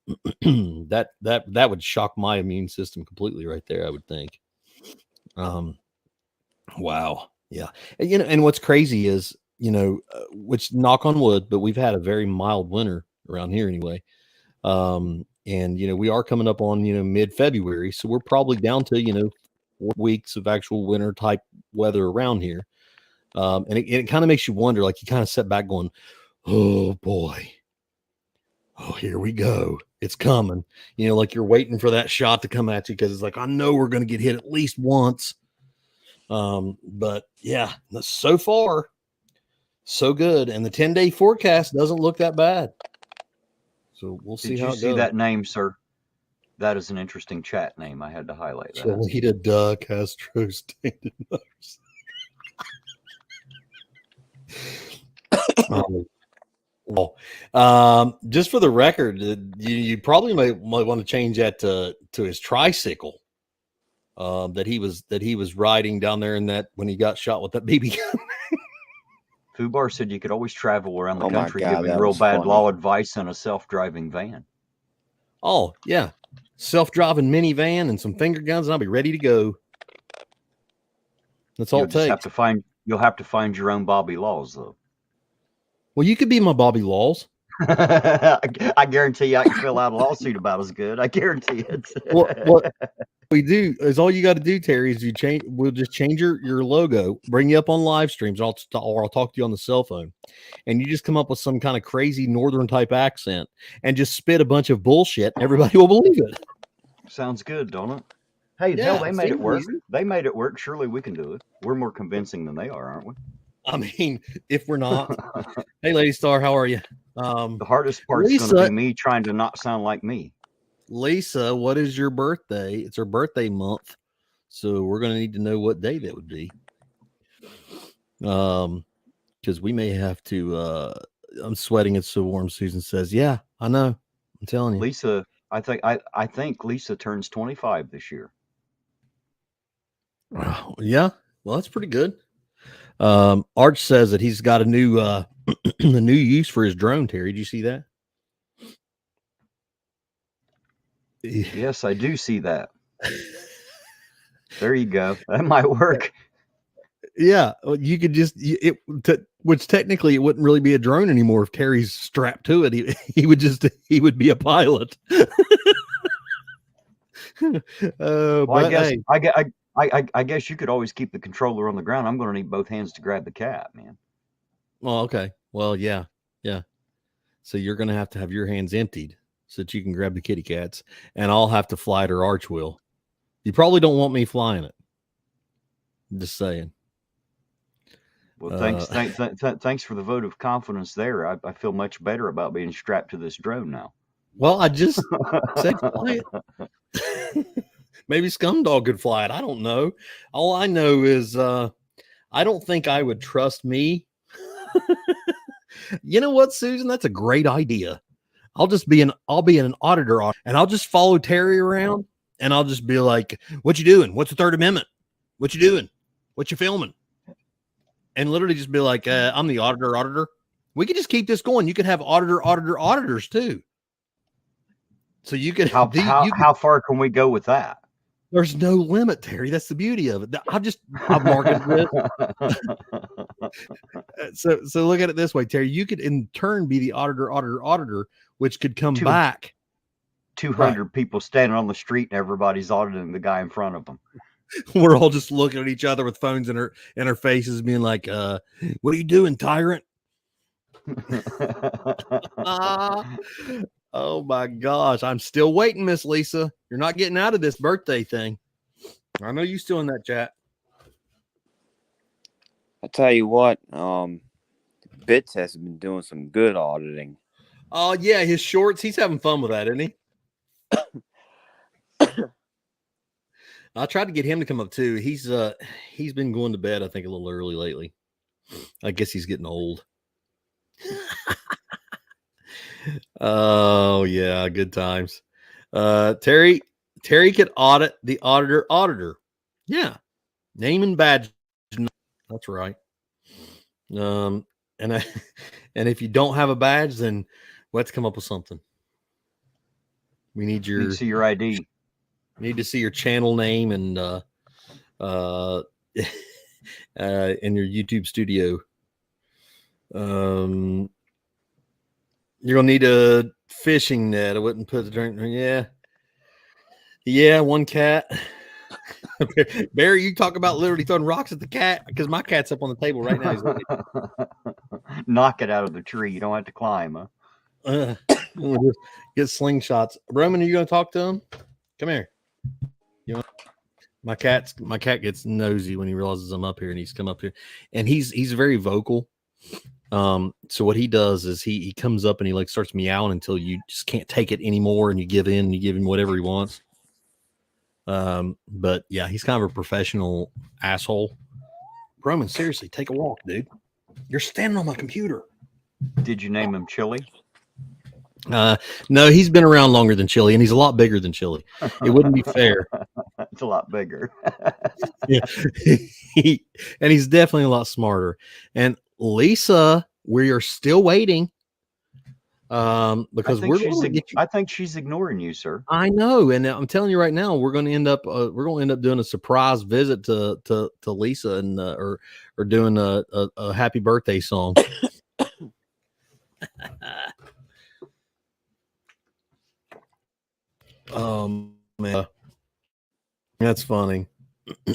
S1: would shock my immune system completely right there, I would think. Wow. Yeah. And, and what's crazy is, which knock on wood, but we've had a very mild winter around here anyway. And we are coming up on mid-February, so we're probably down to 4 weeks of actual winter type weather around here. And it kind of makes you wonder, like you kind of sit back going, oh boy, oh, here we go, it's coming, like you're waiting for that shot to come at you, because it's like, I know we're going to get hit at least once. But yeah, so far so good, and the 10-day forecast doesn't look that bad. So we'll see how it goes.
S2: Did you see that name, sir? That is an interesting chat name. I had to highlight that.
S1: Cholita Duh Castro Standard Motors. Just for the record, you probably might want to change that to his tricycle that he was riding down there in that when he got shot with that BB gun.
S2: Fubar said you could always travel around the country giving real bad law advice in a self-driving van.
S1: Oh, yeah. Self-driving minivan and some finger guns, and I'll be ready to go. That's all it takes.
S2: You'll have to find your own Bobby Laws, though.
S1: Well, you could be my Bobby Laws.
S2: I guarantee you I can fill out a lawsuit about as good. I guarantee it.
S1: What we do is all you got to do, Terry, is we'll just change your logo, bring you up on live streams, or I'll talk to you on the cell phone, and you just come up with some kind of crazy northern type accent and just spit a bunch of bullshit, and everybody will believe it.
S2: Sounds good, don't it? Hey,
S1: Yeah,
S2: hell, they made it
S1: seems
S2: work.
S1: easy.
S2: They made it work. Surely we can do it. We're more convincing than they are, aren't we?
S1: I mean, if we're not. Hey, Lady Star, how are you?
S2: The hardest part's going to be me trying to not sound like me.
S1: Lisa, what is your birthday? It's her birthday month, so we're going to need to know what day that would be. Because we may have to. I'm sweating. It's so warm. Susan says, "Yeah, I know. I'm telling you."
S2: Lisa, I think Lisa turns 25 this year.
S1: Yeah, well, that's pretty good. Arch says that he's got a new a new use for his drone. Terry, did you see that?
S2: Yes, I do see that. There you go. That might work.
S1: Yeah, you could just which technically it wouldn't really be a drone anymore if Terry's strapped to it. He would be a pilot.
S2: Well,
S1: but
S2: I guess you could always keep the controller on the ground. I'm going to need both hands to grab the cat, man.
S1: Well, okay. Well, yeah. So you're going to have your hands emptied so that you can grab the kitty cats, and I'll have to fly it or Arch will. You probably don't want me flying it. Just saying.
S2: Well, thanks for the vote of confidence there. I feel much better about being strapped to this drone now.
S1: Well, I just said fly it. Maybe Scumdog could fly it. I don't know. All I know is I don't think I would trust me. You know what, Susan? That's a great idea. I'll be an auditor, and I'll just follow Terry around, and I'll just be like, "What you doing? What's the Third Amendment? What you doing? What you filming?" And literally just be like, "I'm the auditor." We could just keep this going. You could have auditors too. So you could
S2: how far can we go with that?
S1: There's no limit, Terry. That's the beauty of it. I've marketed this. So look at it this way, Terry. You could in turn be the auditor, which could come back.
S2: 200 people standing on the street and everybody's auditing the guy in front of them.
S1: We're all just looking at each other with phones in our faces, being like, "What are you doing, tyrant?" Oh my gosh, I'm still waiting, Miss Lisa. You're not getting out of this birthday thing. I know you still in that chat.
S3: I tell you what, Bits has been doing some good auditing.
S1: Oh yeah, his shorts. He's having fun with that, isn't he? I tried to get him to come up too. He's been going to bed, I think, a little early lately. I guess he's getting old. Oh yeah, good times. Terry could audit the auditor. Yeah, name and badge. That's right. And if you don't have a badge, then let's come up with something. We need
S2: to see your ID.
S1: Need to see your channel name and in your YouTube studio. You're gonna need a fishing net. I wouldn't put the drink. Yeah, one cat. Barry, you talk about literally throwing rocks at the cat because my cat's up on the table right now. He's
S2: knock it out of the tree. You don't have to climb, huh?
S1: Just get slingshots. Roman, are you gonna talk to him? Come here. My cat gets nosy when he realizes I'm up here, and he's come up here, and he's very vocal. So what he does is he comes up and he like starts meowing until you just can't take it anymore, and you give in and you give him whatever he wants. But yeah, he's kind of a professional asshole. Roman, seriously, take a walk, dude. You're standing on my computer.
S2: Did you name him Chili?
S1: No, he's been around longer than Chili, and he's a lot bigger than Chili. It wouldn't be fair.
S2: It's a lot bigger.
S1: Yeah, and he's definitely a lot smarter. And Lisa, we are still waiting. Because
S2: I think she's ignoring you, sir.
S1: I know, and I'm telling you right now, we're going to end up doing a surprise visit to Lisa and or doing a happy birthday song. Man, that's funny.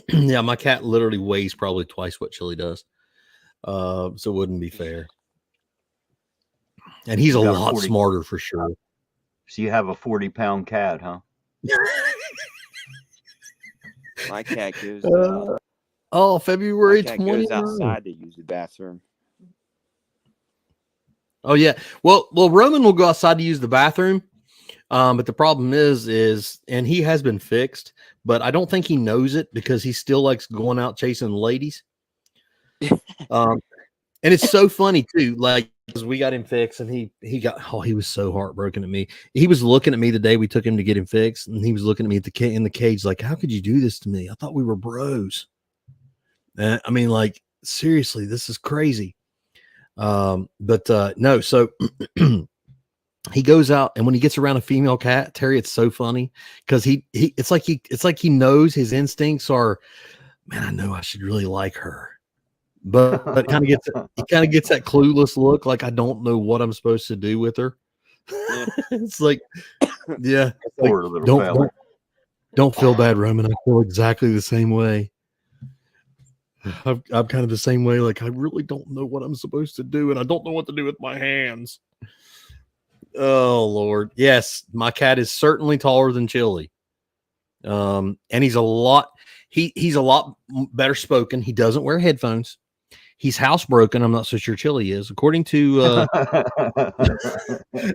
S1: Yeah, my cat literally weighs probably twice what Chili does, so it wouldn't be fair. And he's a lot smarter for sure.
S2: So you have a 40-pound cat, huh?
S3: My cat goes.
S1: February
S3: my cat
S1: 20.
S3: goes outside to use the bathroom.
S1: Oh yeah. Well, Roman will go outside to use the bathroom. But the problem is, and he has been fixed, but I don't think he knows it because he still likes going out chasing ladies. And it's so funny too. Like, because we got him fixed, and he was so heartbroken at me. He was looking at me the day we took him to get him fixed, and he was looking at me in the cage, like, "How could you do this to me? I thought we were bros." I mean, like, seriously, this is crazy. But no, so he goes out, and when he gets around a female cat, Terry, it's so funny because it's like he knows his instincts are, man, I know I should really like her, but he kind of gets that clueless look, like I don't know what I'm supposed to do with her.
S3: Yeah.
S1: It's like, yeah,
S2: Poor
S1: like,
S2: little fella.
S1: don't feel bad, Roman. I feel exactly the same way. I'm kind of the same way. Like, I really don't know what I'm supposed to do, and I don't know what to do with my hands. Oh Lord, yes, my cat is certainly taller than Chili, and he's a lot better spoken. He doesn't wear headphones. He's housebroken. I'm not so sure Chili is, according to.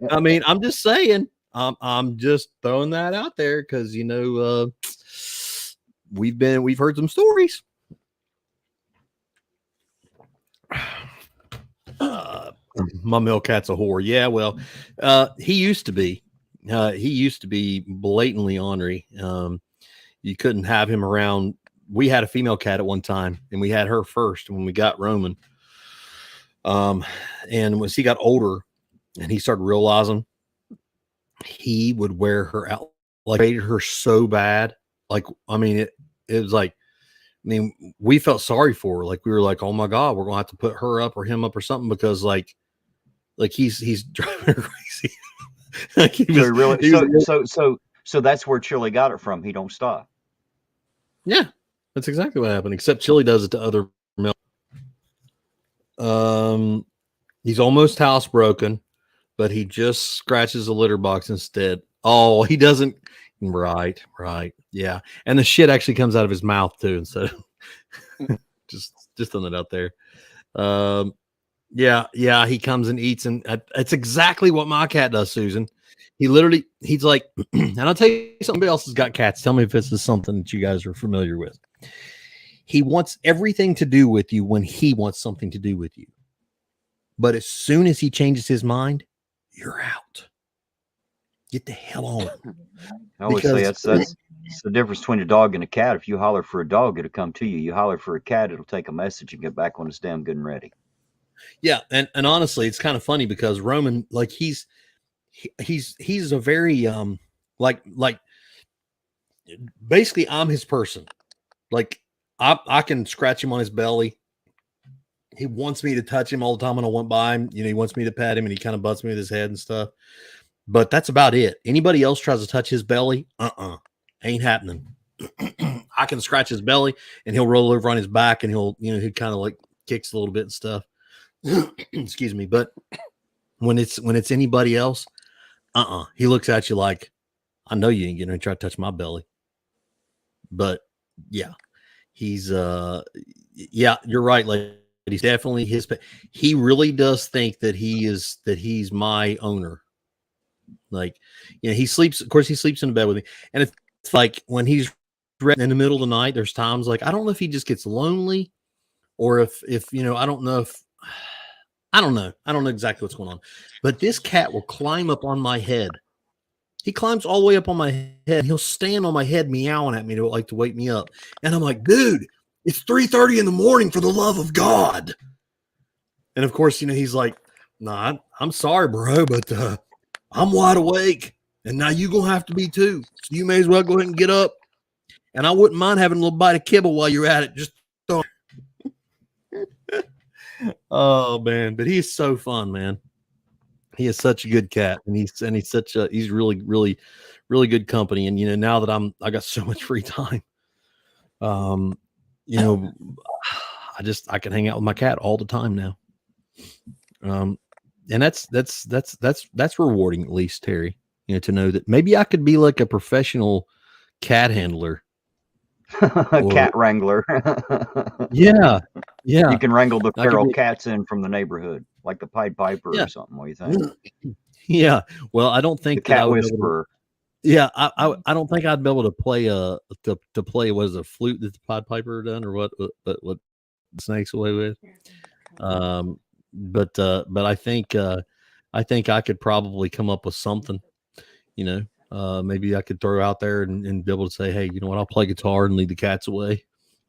S1: I mean, I'm just saying. I'm just throwing that out there because we've heard some stories. My male cat's a whore. Yeah, well, he used to be. He used to be blatantly ornery. You couldn't have him around. We had a female cat at one time, and we had her first when we got Roman. And once he got older, and he started realizing, he would wear her out, like, hated her so bad. Like, I mean, it was like, I mean, we felt sorry for her. Like, we were like, oh my God, we're gonna have to put her up or him up or something because like he's driving her crazy. Like
S2: So that's where Chili got it from. He don't stop.
S1: Yeah, that's exactly what happened. Except Chili does it to other male. He's almost housebroken, but he just scratches a litter box instead. Oh, he doesn't. Right. Yeah, and the shit actually comes out of his mouth too. And so, just throwing it out there. Yeah, he comes and eats, and it's exactly what my cat does, Susan. He's like, and I'll tell you, somebody else has got cats. Tell me if this is something that you guys are familiar with. He wants everything to do with you when he wants something to do with you. But as soon as he changes his mind, you're out. Get the hell on.
S2: I always say that's the difference between a dog and a cat. If you holler for a dog, it'll come to you. You holler for a cat, it'll take a message and get back when it's damn good and ready.
S1: Yeah, and honestly, it's kind of funny because Roman, like, he's a very like basically I'm his person. Like, I can scratch him on his belly. He wants me to touch him all the time when I went by him. He wants me to pet him, and he kind of butts me with his head and stuff. But that's about it. Anybody else tries to touch his belly, ain't happening. I can scratch his belly, and he'll roll over on his back, and he'll kind of like kicks a little bit and stuff. Excuse me. But when it's anybody else, he looks at you like, I know you ain't gonna try to touch my belly. But yeah, he's yeah, you're right. Like, he's definitely he really does think that he's my owner. Like, he sleeps, of course he sleeps in bed with me. And it's like when he's in the middle of the night, there's times like, I don't know if he just gets lonely or if I don't know exactly what's going on, but this cat will climb up on my head. He climbs all the way up on my head, and he'll stand on my head meowing at me to wake me up. And I'm like, dude, it's 3:30 in the morning, for the love of God. And of course, he's like, nah, I'm sorry, bro, but I'm wide awake, and now you're going to have to be too. So you may as well go ahead and get up. And I wouldn't mind having a little bite of kibble while you're at it. Just oh, man. But he's so fun, man. He is such a good cat, and he's really good company. And now that I got so much free time, um, you know, I can hang out with my cat all the time now. And that's rewarding, at least, Terry. To know that maybe I could be like a professional cat handler,
S2: A cat wrangler.
S1: yeah.
S2: You can wrangle the
S1: I could
S2: feral
S1: be,
S2: cats in from the neighborhood, like the Pied Piper
S1: yeah,
S2: or something. What do you think?
S1: yeah. Well, I don't
S2: The
S1: think that I
S2: cat
S1: would be able to.
S2: whisperer.
S1: Yeah, I don't think I'd be able to play to play what is a flute that the Pied Piper done, or what snakes away with. But I think I could probably come up with something. Maybe I could throw out there and be able to say, hey, you know what? I'll play guitar and lead the cats away.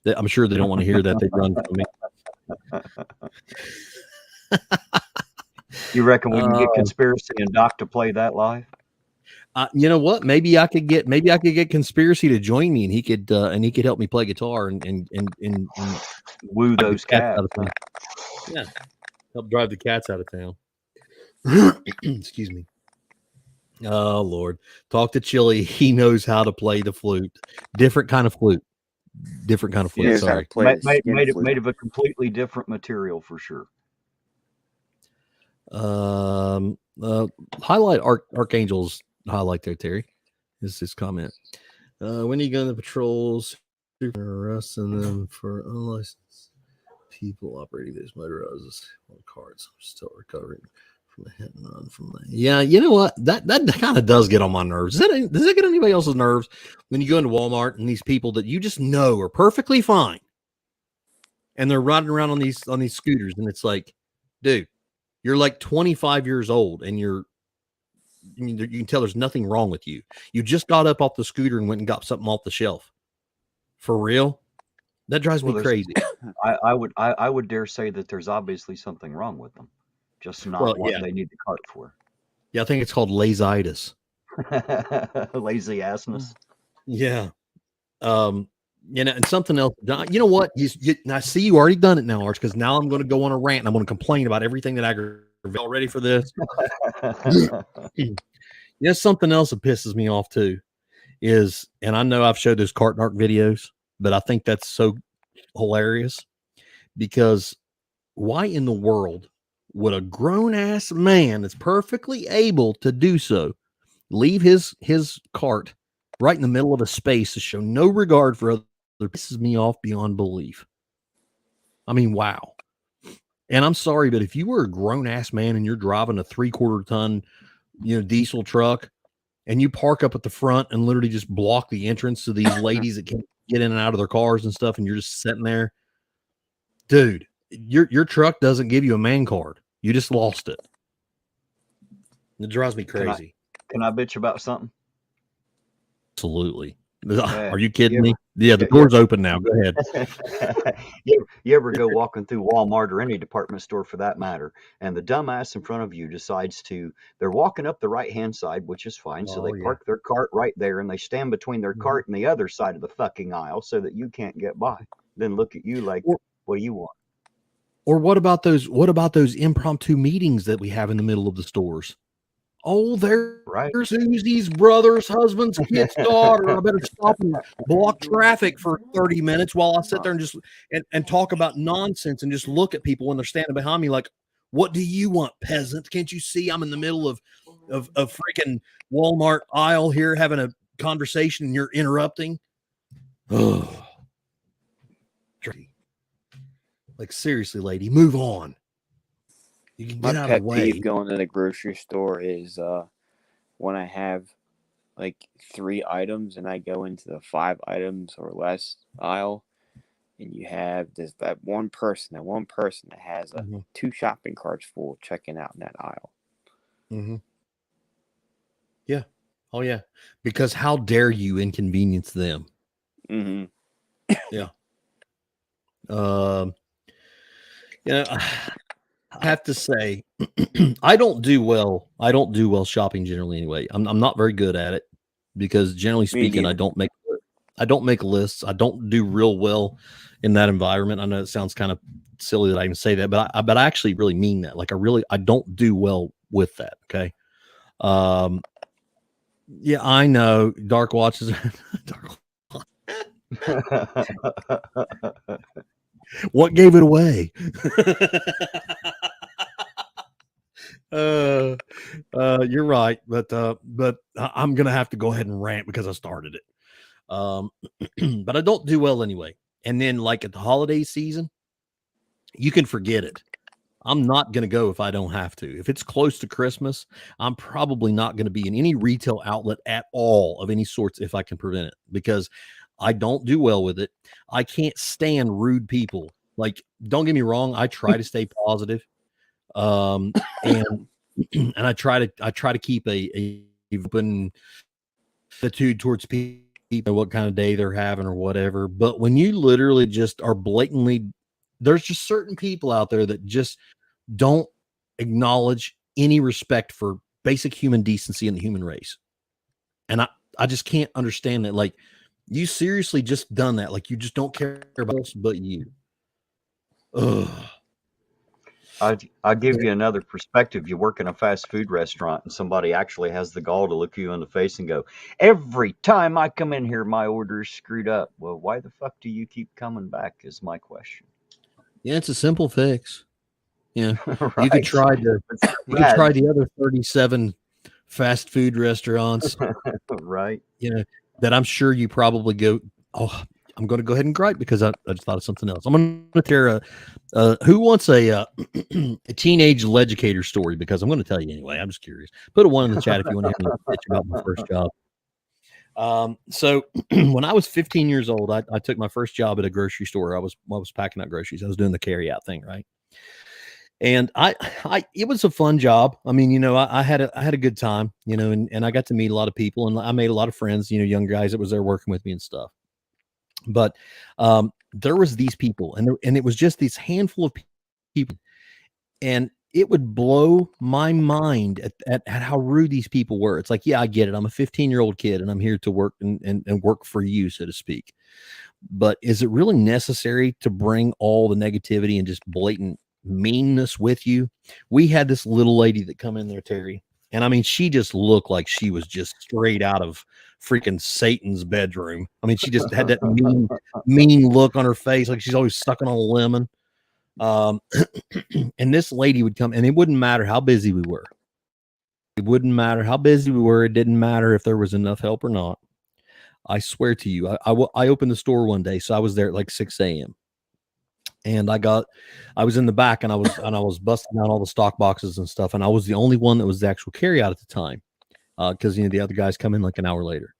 S1: I'm sure they don't want to hear that. They run from me.
S2: You reckon we can get Conspiracy and Doc to play that live?
S1: You know what? Maybe I could get Conspiracy to join me, and he could help me play guitar and
S2: woo those cats.
S1: Out of town. Yeah, help drive the cats out of town. Excuse me. Oh Lord, talk to Chili. He knows how to play the flute. Different kind of flute.
S3: Yeah,
S1: Sorry,
S2: made of a completely different material for sure.
S1: Highlight Archangel's highlight there, Terry. Is his comment. When you go in the patrols, arresting them for unlicensed people operating these motor houses on cards. I'm still recovering from the hit and run from that. Yeah, you know what? That kind of does get on my nerves. Does that get on anybody else's nerves when you go into Walmart and these people that you just know are perfectly fine, and they're riding around on these scooters, and it's like, dude, you're like 25 years old, and you can tell there's nothing wrong with you. You just got up off the scooter and went and got something off the shelf. For real? That drives me crazy.
S2: I would dare say that there's obviously something wrong with them, just not what they need the cart for.
S1: Yeah, I think it's called lazitis.
S2: Lazy assness.
S1: Yeah. And something else. You know what? I see you already done it now, Arch, because now I'm going to go on a rant and I'm going to complain about everything that aggravates. All ready for this? Something else that pisses me off too is, and I know I've showed those cart narc videos, but I think that's so hilarious because why in the world would a grown ass man that's perfectly able to do so leave his cart right in the middle of a space to show no regard for other? Pisses me off beyond belief. I mean, wow. And I'm sorry, but if you were a grown ass man and you're driving a 3/4 ton, diesel truck, and you park up at the front and literally just block the entrance to these ladies that can't get in and out of their cars and stuff, and you're just sitting there, dude, your truck doesn't give you a man card. You just lost it. It drives me crazy.
S2: Can I bitch about something?
S1: Absolutely. Are you kidding me? Yeah, the door's open now. Go ahead.
S2: You ever go walking through Walmart or any department store for that matter, and the dumbass in front of you decides they're walking up the right-hand side, which is fine, so they park their cart right there, and they stand between their cart and the other side of the fucking aisle so that you can't get by. Then look at you like, what do you want?
S1: Or what about those impromptu meetings that we have in the middle of the stores? Oh, there's Susie's brother's husband's kid's daughter. I better stop and block traffic for 30 minutes while I sit there and just and talk about nonsense and just look at people when they're standing behind me like, what do you want, peasant? Can't you see I'm in the middle of freaking Walmart aisle here having a conversation and you're interrupting? Oh. Like, seriously, lady, move on. You can get out of the way.
S3: My pet peeve going to the grocery store is when I have like 3 items and I go into the 5 items or less aisle, and you have that one person that has 2 shopping carts full checking out in that aisle.
S1: Mm-hmm. Yeah. Oh yeah. Because how dare you inconvenience them?
S3: Mm-hmm.
S1: Yeah. I have to say, I don't do well shopping generally anyway. I'm not very good at it because generally speaking, I don't make lists. I don't do real well in that environment. I know it sounds kind of silly that I even say that, but I actually really mean that. Like I don't do well with that. Okay. Yeah, I know. Dark watches. Dark. What gave it away? You're right, but I'm gonna have to go ahead and rant because I started it. But I don't do well anyway. And then, like at the holiday season, you can forget it. I'm not going to go if I don't have to. If it's close to Christmas, I'm probably not going to be in any retail outlet at all of any sorts if I can prevent it, because I don't do well with it. I can't stand rude people. Like, don't get me wrong, I try to stay positive. And and I try to keep a open attitude towards people, what kind of day they're having or whatever. But when you literally just are blatantly, there's just certain people out there that just don't acknowledge any respect for basic human decency in the human race. And I just can't understand that. Like, you seriously just done that. Like, you just don't care about us but you. Ugh.
S2: I'll give you another perspective. You work in a fast food restaurant and somebody actually has the gall to look you in the face and go, every time I come in here, my order's screwed up. Well, why the fuck do you keep coming back is my question.
S1: Yeah, it's a simple fix. Yeah.
S2: Right.
S1: You could try the other 37 fast food restaurants,
S2: right.
S1: That I'm sure you probably go, oh, I'm going to go ahead and gripe because I just thought of something else. I'm going to tear who wants a teenage legislator story, because I'm going to tell you anyway. I'm just curious. Put a one in the chat if you want to hear me bitch about my first job. So when I was 15 years old, I took my first job at a grocery store. I was packing out groceries. I was doing the carry out thing, right? And it was a fun job. I mean, I had a good time, and I got to meet a lot of people, and I made a lot of friends, young guys that was there working with me and stuff. But there was these people, and it was just this handful of people, and it would blow my mind at how rude these people were. It's like, yeah, I get it. I'm a 15-year-old kid, and I'm here to work and work for you, so to speak. But is it really necessary to bring all the negativity and just blatant meanness with you? We had this little lady that come in there, Terry, and I mean, she just looked like she was just straight out of freaking Satan's bedroom. I mean, she just had that mean look on her face, like she's always sucking on a lemon. And this lady would come, and it wouldn't matter how busy we were. It wouldn't matter how busy we were. It didn't matter if there was enough help or not. I swear to you, I opened the store one day, so I was there at like 6 a.m. And I was in the back, and I was busting out all the stock boxes and stuff, and I was the only one that was the actual carry out at the time, because the other guys come in like an hour later.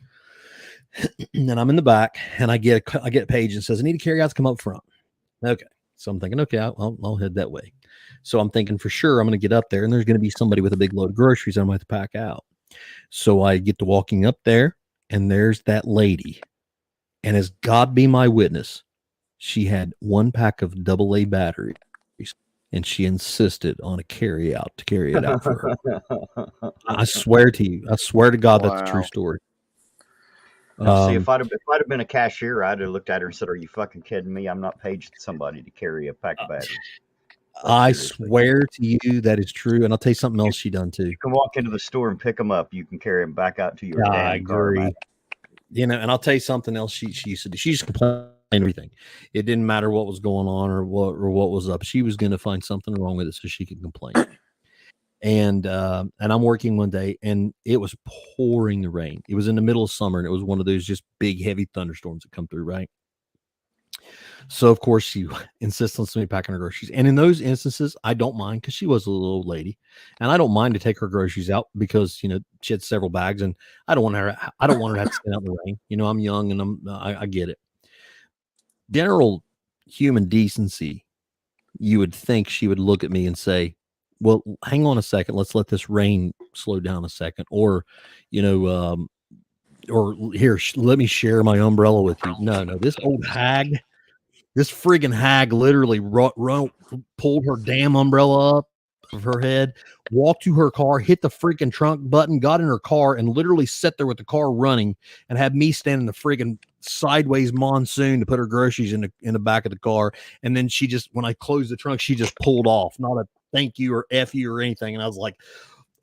S1: And I'm in the back, and I get a page and says, I need a carry out to come up front. Okay. So I'm thinking, okay, I'll head that way. So I'm thinking for sure I'm going to get up there, and there's going to be somebody with a big load of groceries I'm going to have to pack out. So I get to walking up there, and there's that lady. And as God be my witness, she had one pack of AA batteries, and she insisted on a carry out to carry it out for her. I swear to you, I swear to God, that's a true story.
S2: See, if I'd have been a cashier, I'd have looked at her and said, "Are you fucking kidding me? I'm not paging somebody to carry a pack of batteries."
S1: I swear to you that is true. And I'll tell you something else she done too.
S2: You can walk into the store and pick them up. You can carry them back out to your damn car.
S1: And I'll tell you something else she used to do. She just complained everything. It didn't matter what was going on or what was up. She was going to find something wrong with it so she could complain. And I'm working one day, and it was pouring the rain. It was in the middle of summer, and it was one of those just big, heavy thunderstorms that come through, right? So, of course, she insists on somebody packing her groceries. And in those instances, I don't mind, because she was a little old lady, and I don't mind to take her groceries out because, she had several bags, and I don't want her to have to stand out in the rain. I'm young, and I get it. General human decency, you would think she would look at me and say, well, hang on a second. Let's let this rain slow down a second. Or, or here, let me share my umbrella with you. No, this old hag, this friggin' hag literally pulled her damn umbrella up of her head, walked to her car, hit the freaking trunk button, got in her car, and literally sat there with the car running, and had me stand in the friggin' sideways monsoon to put her groceries in the back of the car. And then she just, when I closed the trunk, she just pulled off, not a thank you or F you or anything. And I was like,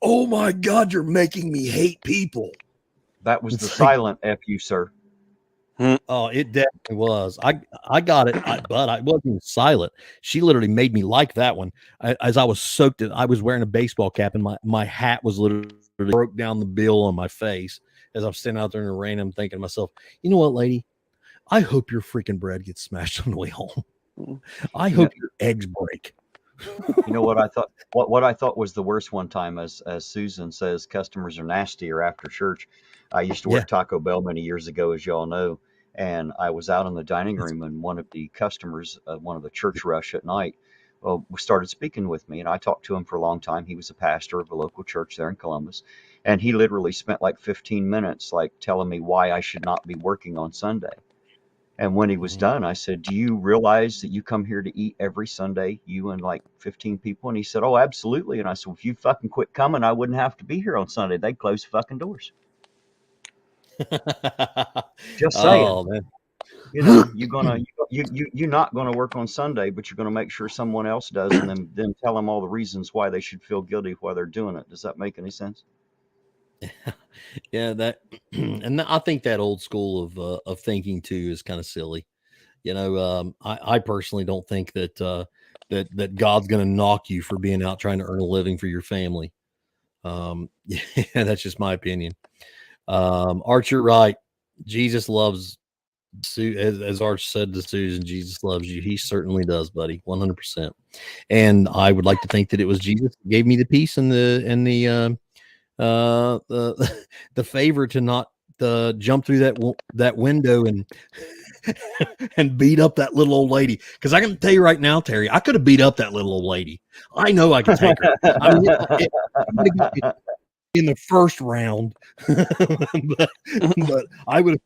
S1: oh my God, you're making me hate people.
S2: That was
S1: It's
S2: the
S1: like,
S2: silent F you, sir.
S1: oh, it definitely was. I got it, but I wasn't even silent. She literally made me like that one. As I was soaked in, I was wearing a baseball cap, and my hat was literally broke down the bill on my face as I'm standing out there in the rain. I'm thinking to myself, you know what, lady? I hope your freaking bread gets smashed on the way home. I
S2: You know,
S1: hope your eggs break.
S2: you know what I thought? What I thought was the worst one time, as Susan says, customers are nasty or after church. I used to
S1: Yeah.
S2: work Taco Bell many years ago, as y'all know, and I was out in the dining room, and one of the customers, one of the church rush at night, started speaking with me, and I talked to him for a long time. He was a pastor of a local church there in Columbus, and he literally spent like 15 minutes, like telling me why I should not be working on Sunday. And when he was done, I said, "Do you realize that you come here to eat every Sunday, you and like 15 people?" And he said, "Oh, absolutely." And I said, well, "If you fucking quit coming, I wouldn't have to be here on Sunday. They'd close the fucking doors." Just saying.
S1: Oh man.
S2: You know, you're not gonna work on Sunday, but you're gonna make sure someone else does, and then tell them all the reasons why they should feel guilty why they're doing it. Does that make any sense?
S1: Yeah, that and I think that old school of thinking too is kind of silly. You know, I personally don't think that that God's going to knock you for being out trying to earn a living for your family. Yeah, that's just my opinion. Archer, right? Jesus loves as Arch said to Susan, Jesus loves you. He certainly does, buddy, 100%. And I would like to think that it was Jesus who gave me the peace and the the favor to not jump through that window and and beat up that little old lady. Because I can tell you right now, Terry, I could have beat up that little old lady. I know I could take her. I mean, in the first round, but I would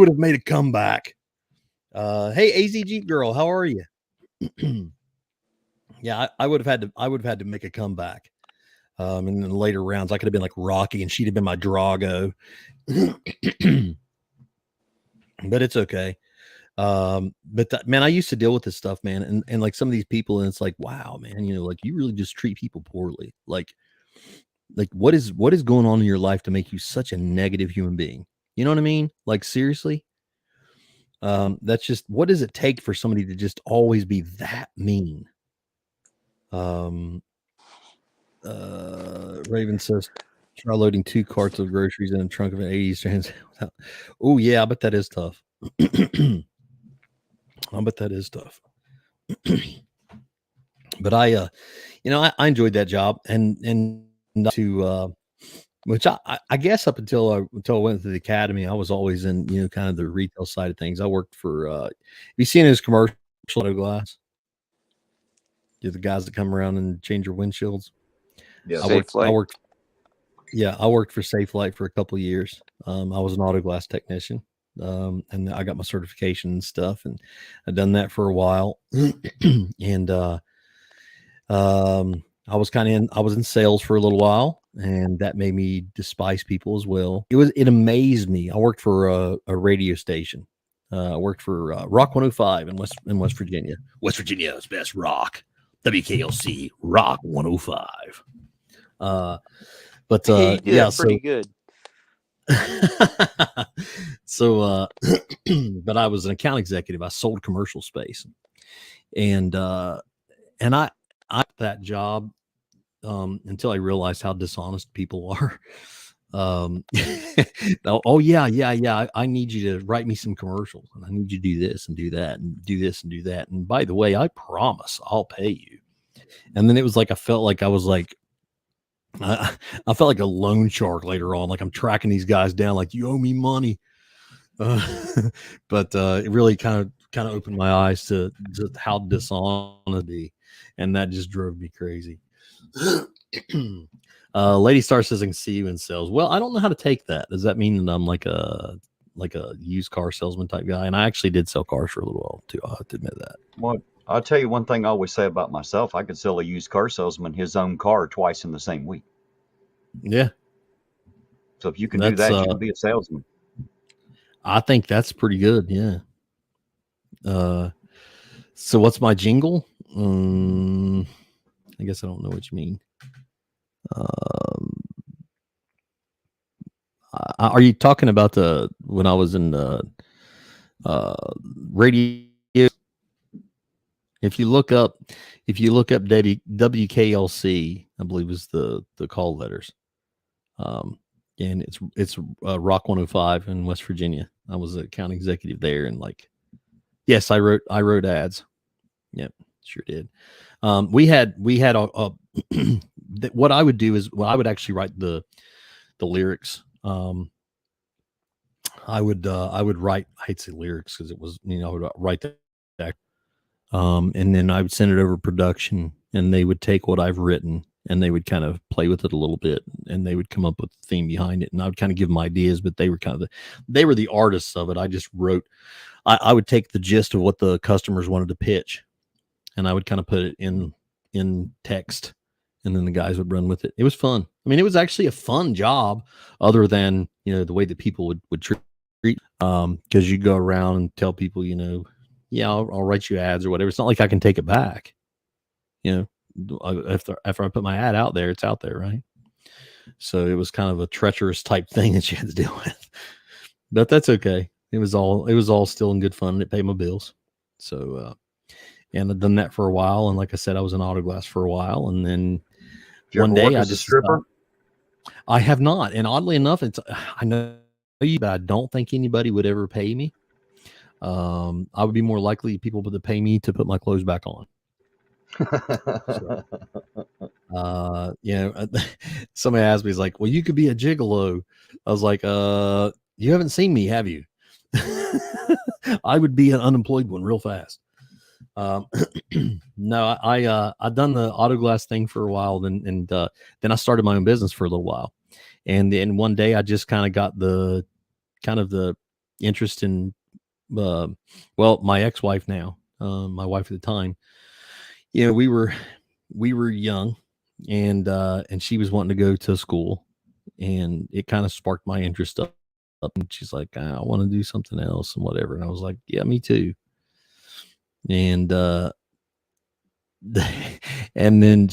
S1: have made a comeback. Hey, AZ Jeep girl, how are you? Yeah, I would have had to make a comeback. In the later rounds, I could have been like Rocky, and she'd have been my Drago. But it's okay. But man, I used to deal with this stuff, man, and like some of these people, and it's like, wow, man, you know, like you really just treat people poorly. Like what is going on in your life to make you such a negative human being? You know what I mean? Like seriously. That's just, what does it take for somebody to just always be that mean? Raven says, try loading 2 carts of groceries in a trunk of an 80s Trans. Oh yeah, I bet that is tough. I bet that is tough. But I I enjoyed that job, and to which I guess up until I went to the academy, I was always in, you know, kind of the retail side of things. I worked for have you seen his commercial auto glass? You're the guys that come around and change your windshields.
S2: Yes.
S3: Safe
S1: I
S3: Light.
S1: worked I worked for Safe Light for a couple of years. I was an auto glass technician. And I got my certification and stuff, and I've done that for a while. And I was I was in sales for a little while, and that made me despise people as well. It amazed me. I worked for a radio station. I worked for Rock 105 in West Virginia. West Virginia's best rock. WKLC Rock 105. But
S3: You did
S1: yeah,
S3: that pretty good.
S1: so but I was an account executive. I sold commercial space, and I that job until I realized how dishonest people are. Oh yeah. I need you to write me some commercials, and I need you to do this and do that and do this and do that. And by the way, I promise I'll pay you. And then it was like I felt like I was like I felt like a loan shark later on. Like I'm tracking these guys down. Like, you owe me money. But it really kind of opened my eyes to just how dishonest be, and that just drove me crazy. Lady Star says, I can see you in sales. Well, I don't know how to take that. Does that mean that I'm like a used car salesman type guy? And I actually did sell cars for a little while too. I have to admit that.
S2: Well, I'll tell you one thing I always say about myself. I could sell a used car salesman his own car twice in the same week.
S1: Yeah.
S2: So if you can do that, you can be a salesman.
S1: I think that's pretty good. Yeah. So what's my jingle? I guess I don't know what you mean. Are you talking about the when I was in the radio? If you look up WKLC, I believe is the call letters. And it's Rock 105 in West Virginia. I was a account executive there, and like, yes, I wrote ads. Yep, sure did. We had what I would do is, well, I would actually write the lyrics. I would write, I hate to say lyrics because it was, I would write that. And then I would send it over production, and they would take what I've written and they would kind of play with it a little bit, and they would come up with the theme behind it. And I would kind of give them ideas, but they were they were the artists of it. I just wrote, I would take the gist of what the customers wanted to pitch, and I would kind of put it in text, and then the guys would run with it. It was fun. I mean, it was actually a fun job, other than, the way that people would treat, because you go around and tell people, yeah, I'll write you ads or whatever. It's not like I can take it back. After I put my ad out there, it's out there, right? So it was kind of a treacherous type thing that you had to deal with, but that's okay. It was all still in good fun, and it paid my bills. So, and I've done that for a while. And like I said, I was in Autoglass for a while, and then one day I just stripper. I have not, and oddly enough, I know you, but I don't think anybody would ever pay me. I would be more likely people to pay me to put my clothes back on. So, somebody asked me, he's like, well, you could be a gigolo. I was like, you haven't seen me, have you? I would be an unemployed one real fast. No, I done the Autoglass thing for a while, and then I started my own business for a little while. And then one day I just kind of got the interest in, my ex-wife now, my wife at the time, we were young, and she was wanting to go to school, and it kind of sparked my interest up, and she's like, I want to do something else and whatever. And I was like, yeah, me too. And, and then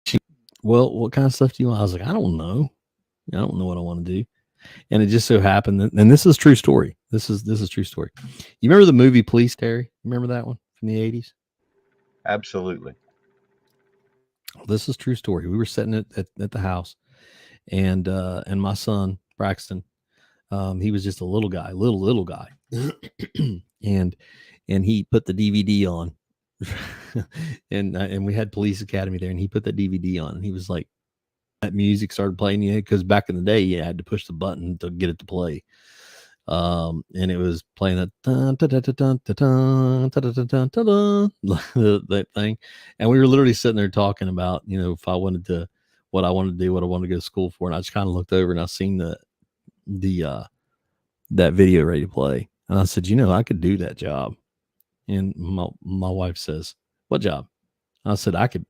S1: she, well, what kind of stuff do you want? I was like, I don't know what I want to do. And it just so happened that, and this is true story. This is true story. You remember the movie Police, Terry? Remember that one from the 80s?
S2: Absolutely.
S1: This is true story. We were sitting at the house, and my son Braxton, he was just a little guy, little guy, and he put the DVD on, and we had Police Academy there, and he put the DVD on, and he was like, that music started playing, because back in the day you had to push the button to get it to play. And it was playing that that thing, and we were literally sitting there talking about, if I wanted to, what I wanted to do, what I wanted to go to school for, and I just kind of looked over and I seen that video ready to play, and I said, I could do that job. And my wife says, what job? I said, I could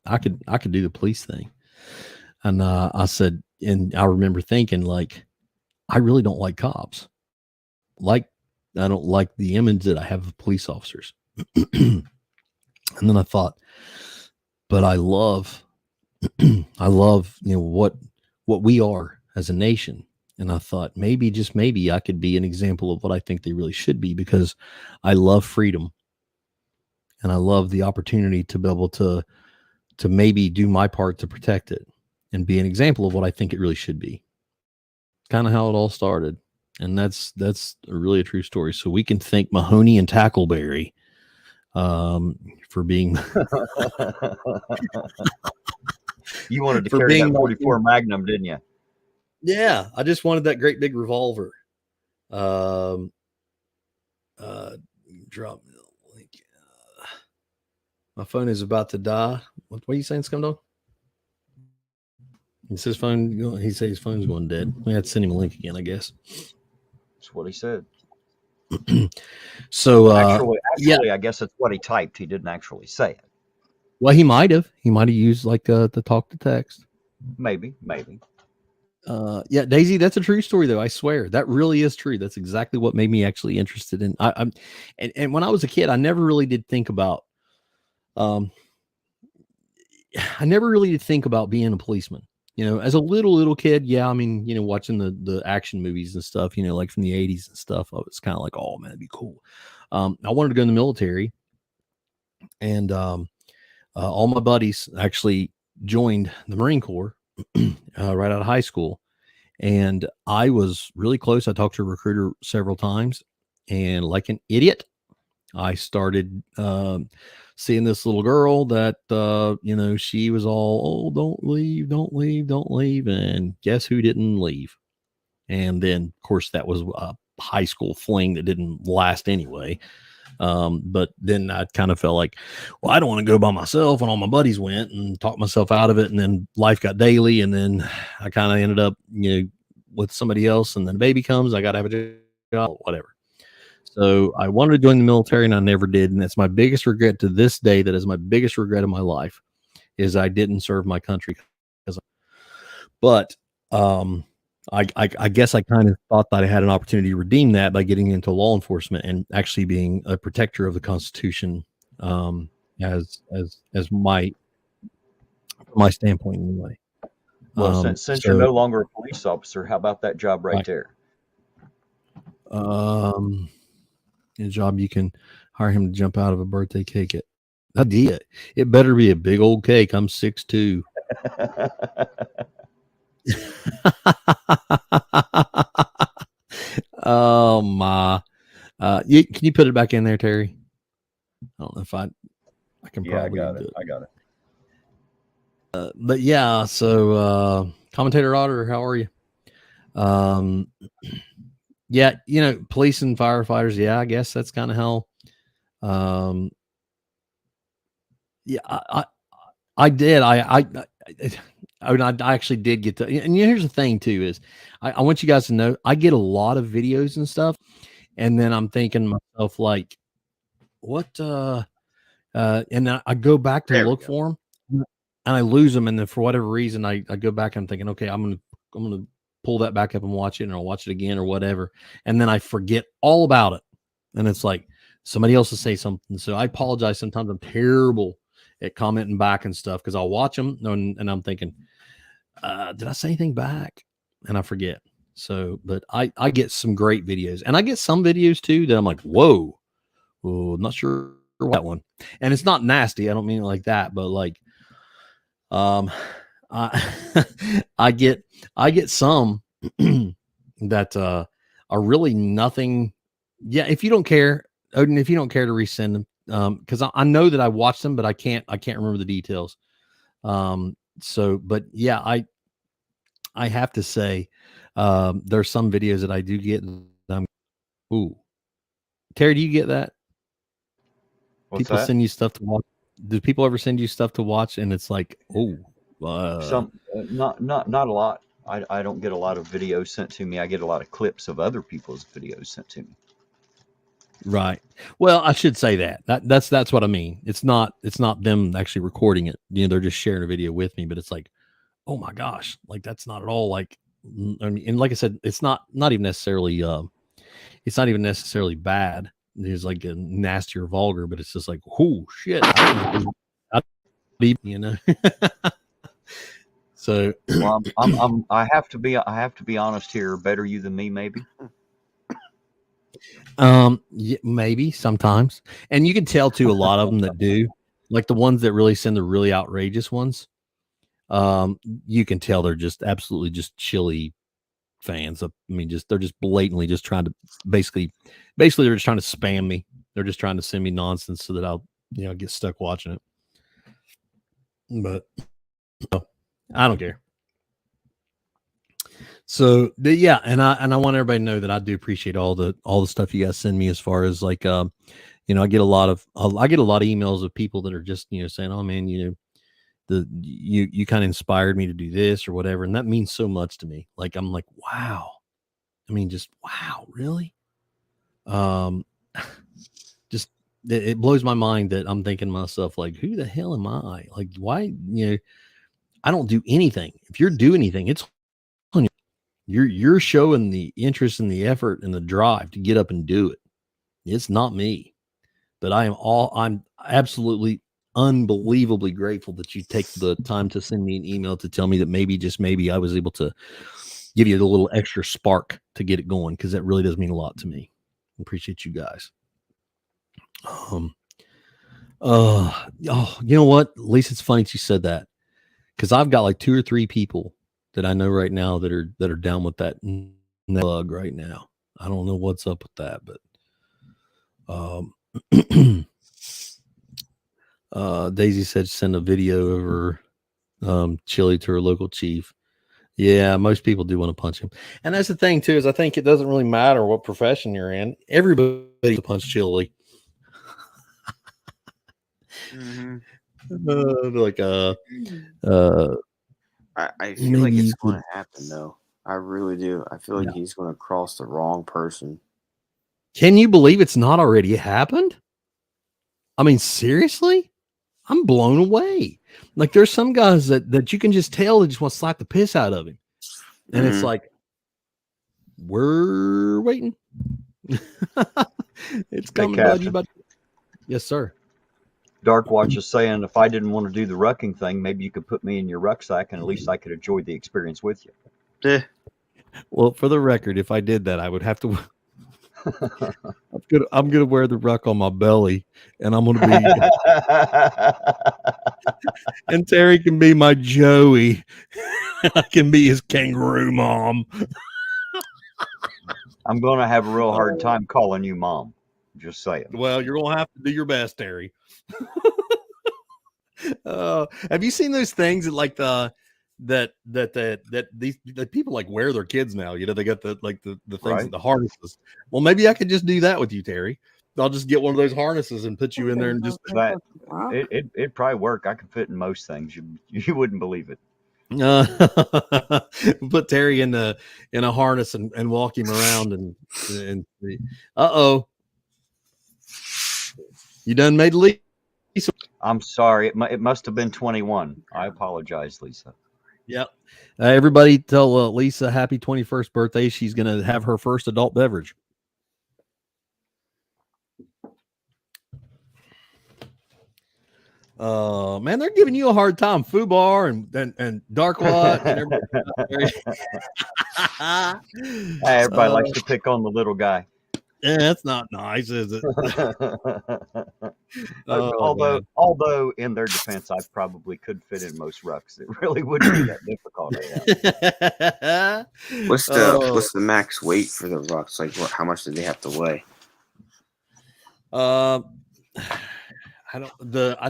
S1: do the police thing. And I said, and I remember thinking, like, I really don't like cops. Like, I don't like the image that I have of police officers. And then I thought, but I love what we are as a nation. And I thought, maybe, just maybe, I could be an example of what I think they really should be, because I love freedom, and I love the opportunity to be able to maybe do my part to protect it and be an example of what I think it really should be. Kind of how it all started. And that's really a true story. So we can thank Mahoney and Tackleberry for being
S2: You wanted to carry that 44 Magnum, didn't you?
S1: Yeah, I just wanted that great big revolver. Drop me the link. My phone is about to die. What are you saying, Scumdog? He says he says his phone's going dead. We had to send him a link again, I guess.
S2: That's what he said.
S1: So
S2: actually, yeah. I guess that's what he typed. He didn't actually say it.
S1: Well, he might have used like the talk to text.
S2: Maybe.
S1: Yeah, Daisy, that's a true story though. I swear that really is true. That's exactly what made me actually interested in. And when I was a kid, I never really did think about. I never really did think about being a policeman. as a little kid, yeah, I mean, watching the action movies and stuff, like from the 80s and stuff, I was kind of like, oh man, it'd be cool. I wanted to go in the military, and all my buddies actually joined the Marine Corps right out of high school, and I was really close. I talked to a recruiter several times, and like an idiot, I started seeing this little girl that she was all, oh, don't leave, don't leave, don't leave, and guess who didn't leave? And then, of course, that was a high school fling that didn't last anyway. But then I kind of felt like, well, I don't want to go by myself, and all my buddies went, and talked myself out of it. And then life got daily, and then I kind of ended up, with somebody else, and then a baby comes, I got to have a job, whatever. So I wanted to join the military, and I never did. And that's my biggest regret to this day. That is my biggest regret of my life, is I didn't serve my country. But I guess I kind of thought that I had an opportunity to redeem that by getting into law enforcement and actually being a protector of the Constitution, as my standpoint anyway.
S2: Well, since you're no longer a police officer, how about that job right there?
S1: A job you can hire him to jump out of a birthday cake at. Idea. It better be a big old cake. I'm 6'2". Oh my! Can you put it back in there, Terry? I don't know if I can.
S2: Yeah,
S1: probably
S2: I got it.
S1: But yeah, so commentator Otter, how are you? Yeah, police and firefighters. Yeah, I guess that's kind of how. Yeah, I did. I actually did get to. And here's the thing too: is I want you guys to know I get a lot of videos and stuff, and then I'm thinking to myself like, what? And then I go back to look for them, and I lose them, and then for whatever reason, I go back and I'm thinking, okay, I'm gonna pull that back up and watch it, and I'll watch it again or whatever, and then I forget all about it, and it's like somebody else will say something. So I apologize. Sometimes I'm terrible at commenting back and stuff, because I'll watch them and I'm thinking, did I say anything back? And I forget. So, but I get some great videos, and I get some videos too that I'm like, whoa, not sure that one. And it's not nasty. I don't mean it like that, but like, I get some that are really nothing. Yeah, if you don't care, Odin, if you don't care to resend them, because I know that I watched them, but I can't remember the details. So, but yeah, I have to say, there's some videos that I do get, and ooh, Terry, do you get that?
S2: What's
S1: people
S2: that?
S1: send you stuff to watch. Do people ever send you stuff to watch, and it's like, oh,
S2: not a lot. I don't get a lot of videos sent to me. I get a lot of clips of other people's videos sent to me.
S1: Right. Well, I should say that's what I mean. It's not them actually recording it. They're just sharing a video with me, but it's like, oh my gosh, like that's not at all like. I mean, and like I said, it's not even necessarily bad. There's like a nasty or vulgar, but it's just like, oh shit, So
S2: well, I have to be honest here. Better you than me, maybe.
S1: Yeah, maybe sometimes, and you can tell too. A lot of them that do, like the ones that really send the really outrageous ones. You can tell they're just absolutely just chilly fans. I mean, they're just blatantly just trying to basically they're just trying to spam me. They're just trying to send me nonsense so that I'll get stuck watching it. But I don't care. So yeah, and I want everybody to know that I do appreciate all the stuff you guys send me, as far as like I get a lot of emails of people that are just saying, oh man, you kind of inspired me to do this or whatever, and that means so much to me. Like I'm like, wow. I mean, just wow, really? Just it blows my mind that I'm thinking to myself, like, who the hell am I? Like, why? I don't do anything. If you're doing anything, it's on you. You're showing the interest and the effort and the drive to get up and do it. It's not me, but I'm absolutely unbelievably grateful that you take the time to send me an email to tell me that maybe, just maybe, I was able to give you a little extra spark to get it going, because that really does mean a lot to me. Appreciate you guys. You know what? At least it's funny you said that, because I've got like 2 or 3 people that I know right now that are down with that bug right now. I don't know what's up with that, but Daisy said send a video of her chili to her local chief. Yeah, most people do want to punch him, and that's the thing too. Is I think it doesn't really matter what profession you're in. Everybody wants to punch chili.
S3: Mm-hmm. I feel like it's going to happen, though. I really do. I feel like he's going to cross the wrong person.
S1: Can you believe it's not already happened? I mean, seriously? I'm blown away. Like, there's some guys that you can just tell they just want to slap the piss out of him. And it's like, we're waiting. It's coming, buddy. Yes, sir.
S2: Dark Watch is saying, if I didn't want to do the rucking thing, maybe you could put me in your rucksack and at least I could enjoy the experience with you.
S3: Yeah.
S1: Well, for the record, if I did that, I would have to. I'm gonna wear the ruck on my belly, and I'm gonna be. And Terry can be my Joey. I can be his kangaroo mom.
S2: I'm gonna have a real hard time calling you mom. Just saying.
S1: Well, you're gonna have to do your best, Terry. Have you seen those things that like these people like wear their kids now? You know, they got the things, right, the harnesses. Well, maybe I could just do that with you, Terry. I'll just get one of those harnesses and put you in there and just
S2: that. It'd probably work. I could fit in most things. You wouldn't believe it.
S1: Put Terry in a harness and walk him around and you done made Lisa?
S2: I'm sorry. It must have been 21. I apologize, Lisa.
S1: Yep. Everybody tell Lisa happy 21st birthday. She's going to have her first adult beverage. Man, they're giving you a hard time. Fubar and Darkwat and everybody.
S2: Everybody likes to pick on the little guy.
S1: Yeah, that's not nice, is it?
S2: Although in their defense, I probably could fit in most rucks. It really wouldn't be that difficult.
S3: What's the max weight for the rucks? Like, how much do they have to weigh?
S1: I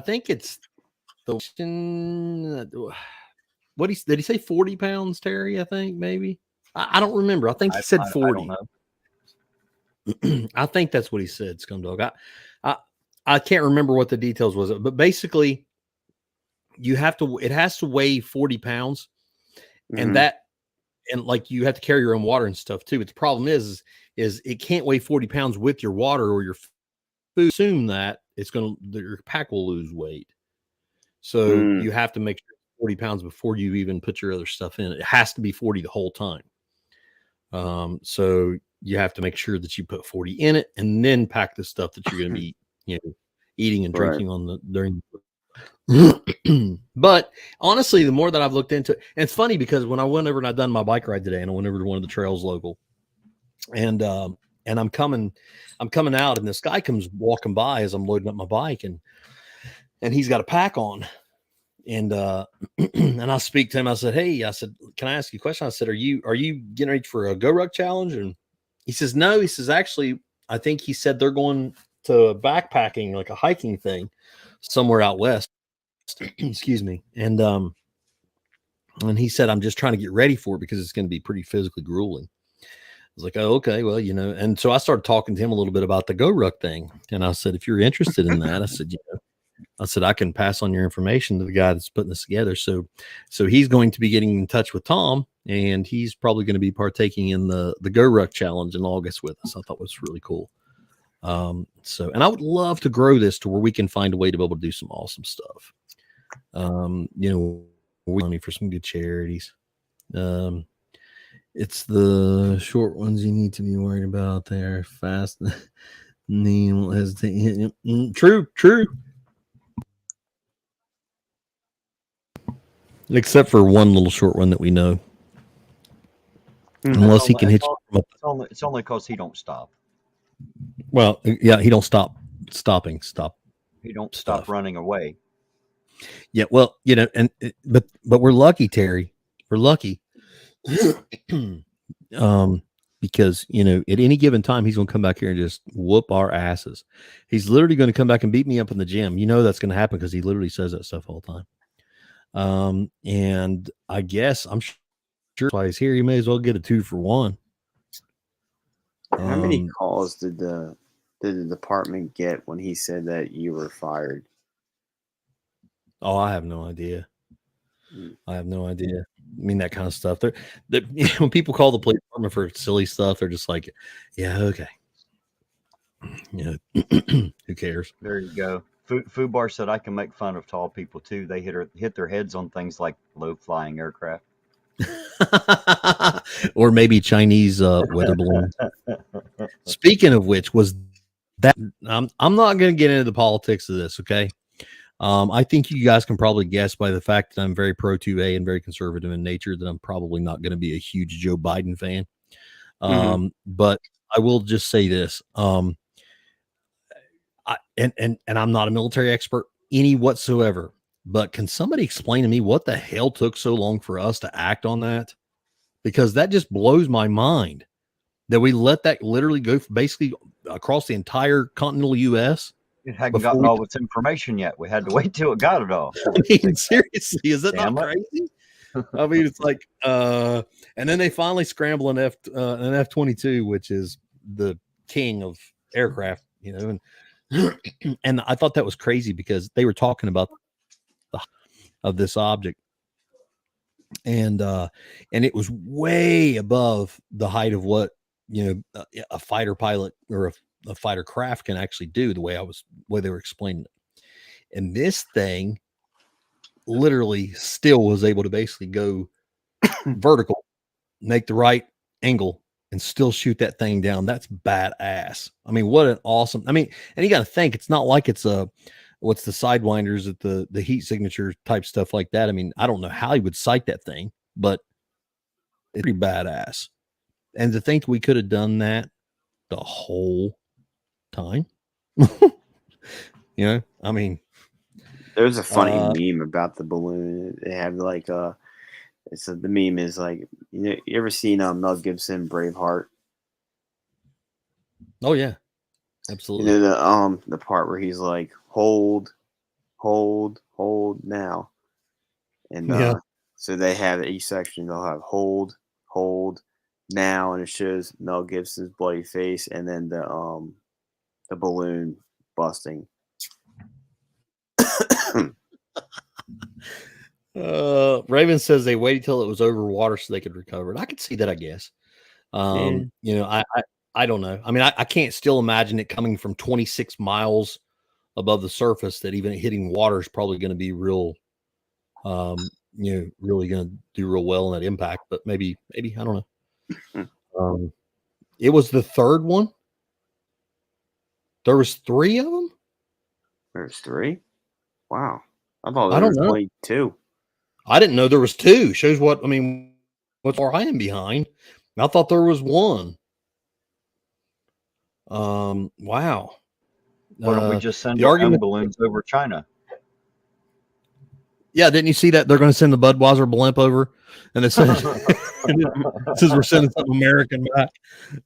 S1: think it's the did he say 40 pounds, Terry? I think maybe. I don't remember. I think he said 40. I don't know. I think that's what he said, Scumdog. I can't remember what the details was, but basically it has to weigh 40 pounds, and like you have to carry your own water and stuff too. But the problem is it can't weigh 40 pounds with your water or your food. Assume that your pack will lose weight. So you have to make sure it's 40 pounds before you even put your other stuff in. It has to be 40 the whole time. So you have to make sure that you put 40 in it and then pack the stuff that you're going to be, eating and drinking during. But honestly, the more that I've looked into it, and it's funny because when I went over and I'd done my bike ride today and I went over to one of the trails local, and I'm coming out and this guy comes walking by as I'm loading up my bike and he's got a pack on. And and I speak to him. I said, "Hey," I said, "Can I ask you a question?" I said, "Are you getting ready for a Go Ruck challenge?" And he says, "No." He says, "Actually, I think," he said, "they're going to backpacking, like a hiking thing somewhere out west." Excuse me. And he said, "I'm just trying to get ready for it because it's going to be pretty physically grueling." I was like, "Oh, okay. Well, And so I started talking to him a little bit about the Go Ruck thing. And I said, "If you're interested in that," I said, "I can pass on your information to the guy that's putting this together." So he's going to be getting in touch with Tom, and he's probably going to be partaking in the Go Ruck challenge in August with us. I thought it was really cool. And I would love to grow this to where we can find a way to be able to do some awesome stuff. Money for some good charities. It's the short ones you need to be worried about there. Fast. True. except for one little short one that we know. Unless he can hit you from up.
S2: It's only because he don't stop.
S1: Well, yeah, he don't stop.
S2: He don't
S1: Stuff.
S2: stop running away.
S1: Yeah, well, but we're lucky, Terry. We're lucky. Because at any given time he's going to come back here and just whoop our asses. He's literally going to come back and beat me up in the gym. That's going to happen because he literally says that stuff all the time. And I guess I'm sure that's why he's here. He may as well get a 2-for-1.
S3: How many calls did the department get when he said that you were fired?
S1: Oh, I have no idea. I have no idea. I mean, that kind of stuff. When people call the police department for silly stuff, they're just like, yeah, okay. Who cares?
S2: There you go. Fubar said I can make fun of tall people too. They hit their heads on things like low flying aircraft.
S1: Or maybe Chinese weather balloons. Speaking of which, was that I'm not going to get into the politics of this, okay? I think you guys can probably guess by the fact that I'm very pro 2A and very conservative in nature that I'm probably not going to be a huge Joe Biden fan. But I will just say this. And I'm not a military expert any whatsoever, but can somebody explain to me what the hell took so long for us to act on that? Because that just blows my mind that we let that literally go basically across the entire continental U.S.
S2: It hadn't gotten all its information yet. We had to wait till it got it all.
S1: I mean, seriously, is that not crazy? I mean, it's like, and then they finally scramble an F-22, which is the king of aircraft, and and I thought that was crazy because they were talking about of this object, and it was way above the height of what a fighter pilot or a fighter craft can actually do, the way they were explaining it. And this thing literally still was able to basically go vertical, make the right angle, and still shoot that thing down. That's badass. I mean, what an awesome, and you got to think, it's not like it's what's the sidewinders at the heat signature type stuff like that. I mean, I don't know how he would sight that thing, but it's pretty badass. And to think we could have done that the whole time, I mean,
S3: there's a funny meme about the balloon. They have like the meme is like, you ever seen Mel Gibson Braveheart?
S1: Oh yeah, absolutely.
S3: The part where he's like, hold now, and so they have each section, they'll have hold now, and it shows Mel Gibson's bloody face, and then the balloon busting.
S1: Raven says they waited till it was over water so they could recover it. I could see that, I guess. I don't know. I mean, I can't still imagine it coming from 26 miles above the surface, that even hitting water is probably going to be real, really going to do real well in that impact. But maybe I don't know. It was the third one. There was 3 of them.
S3: There's 3. Wow, I thought there was only 2.
S1: I didn't know there was 2. Shows what far I am behind. I thought there was 1. Wow.
S2: Why don't we just send our own balloons over China?
S1: Yeah, didn't you see that they're going to send the Budweiser blimp over, and it says we're sending some American back.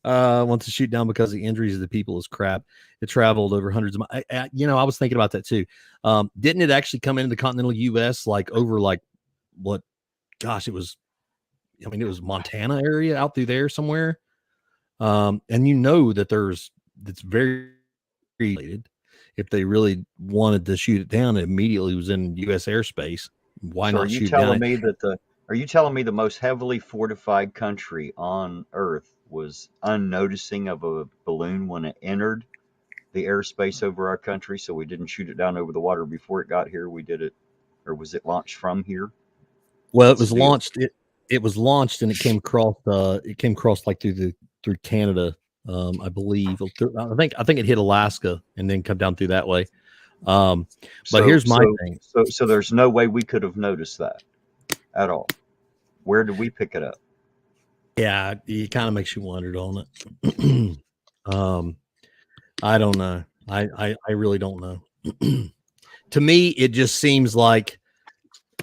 S1: Wants to shoot down because the injuries of the people is crap. It traveled over hundreds of miles. I was thinking about that too. Didn't it actually come into the continental U.S. over what? Gosh, it was. I mean, it was Montana area out through there somewhere. And that that's very related. If they really wanted to shoot it down, it immediately was in U.S. airspace. Why not shoot down?
S2: Are you telling me the most heavily fortified country on Earth was unnoticing of a balloon when it entered the airspace over our country, so we didn't shoot it down over the water before it got here? We did it, or was it launched from here?
S1: Well, it was launched. It was launched, and it came across. It came across through Canada. I believe. I think it hit Alaska and then come down through that way. But here's my thing.
S2: So there's no way we could have noticed that. at all. Where did we pick it up?
S1: Yeah, it kind of makes you wonder, don't it? I don't know. I really don't know. To me, it just seems like,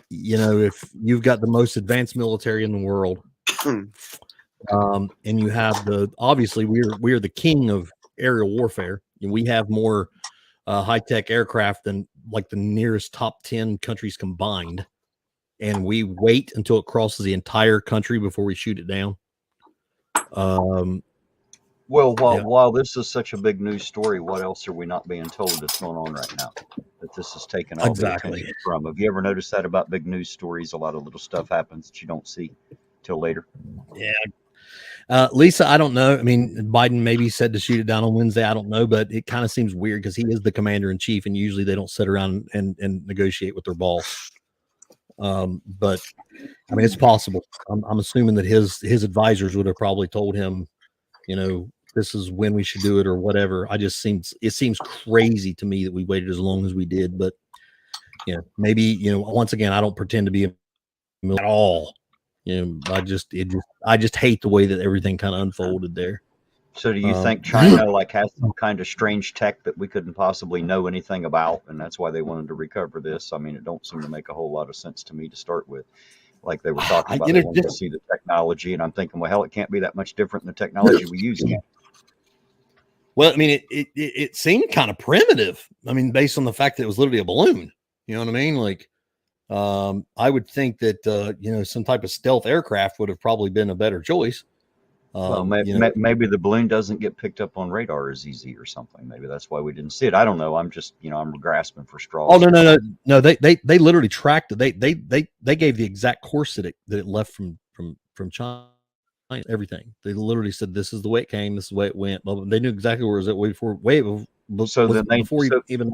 S1: if you've got the most advanced military in the world, and you have obviously we're the king of aerial warfare, and we have more high-tech aircraft than like the nearest top 10 countries combined, and we wait until it crosses the entire country before we shoot it down.
S2: Well,
S1: Yeah.
S2: while this is such a big news story, what else are we not being told that's going on right now that this has taken all the
S1: Exactly.
S2: attention from? Have you ever noticed that about big news stories? A lot of little stuff happens that you don't see till later.
S1: Yeah. Lisa, I don't know. I mean, Biden maybe said to shoot it down on Wednesday. I don't know, but it kind of seems weird because he is the commander in chief, and usually they don't sit around and negotiate with their boss. But I mean, it's possible. I'm assuming that his advisors would have probably told him, this is when we should do it or whatever. It seems crazy to me that we waited as long as we did, but maybe, once again, I don't pretend to be at all. I just hate the way that everything kind of unfolded there.
S2: So do you think China has some kind of strange tech that we couldn't possibly know anything about, and that's why they wanted to recover this? I mean, it don't seem to make a whole lot of sense to me to start with. Like they were talking about, they wanted to see the technology, and I'm thinking, well, hell, it can't be that much different than the technology we use now.
S1: Well, I mean, it seemed kind of primitive. I mean, based on the fact that it was literally a balloon. You know what I mean? Like, I would think that some type of stealth aircraft would have probably been a better choice.
S2: Well, maybe the balloon doesn't get picked up on radar as easy or something. Maybe that's why we didn't see it. I don't know. I'm just, I'm grasping for straws.
S1: Oh, no. They literally tracked it. They gave the exact course that it left from China. Everything. They literally said, this is the way it came. This is the way it went. They knew exactly where it was at before even.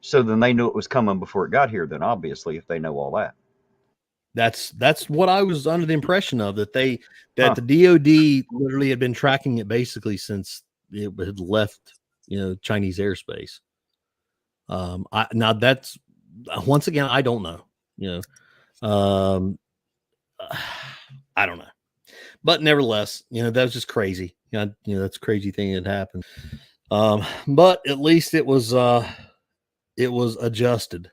S2: So then they knew it was coming before it got here. Then obviously, if they know all that.
S1: That's what I was under the impression of, that the DOD literally had been tracking it basically since it had left, Chinese airspace. Now that's, once again, I don't know, I don't know, but nevertheless, that was just crazy. That's a crazy thing that happened. But at least it was adjusted.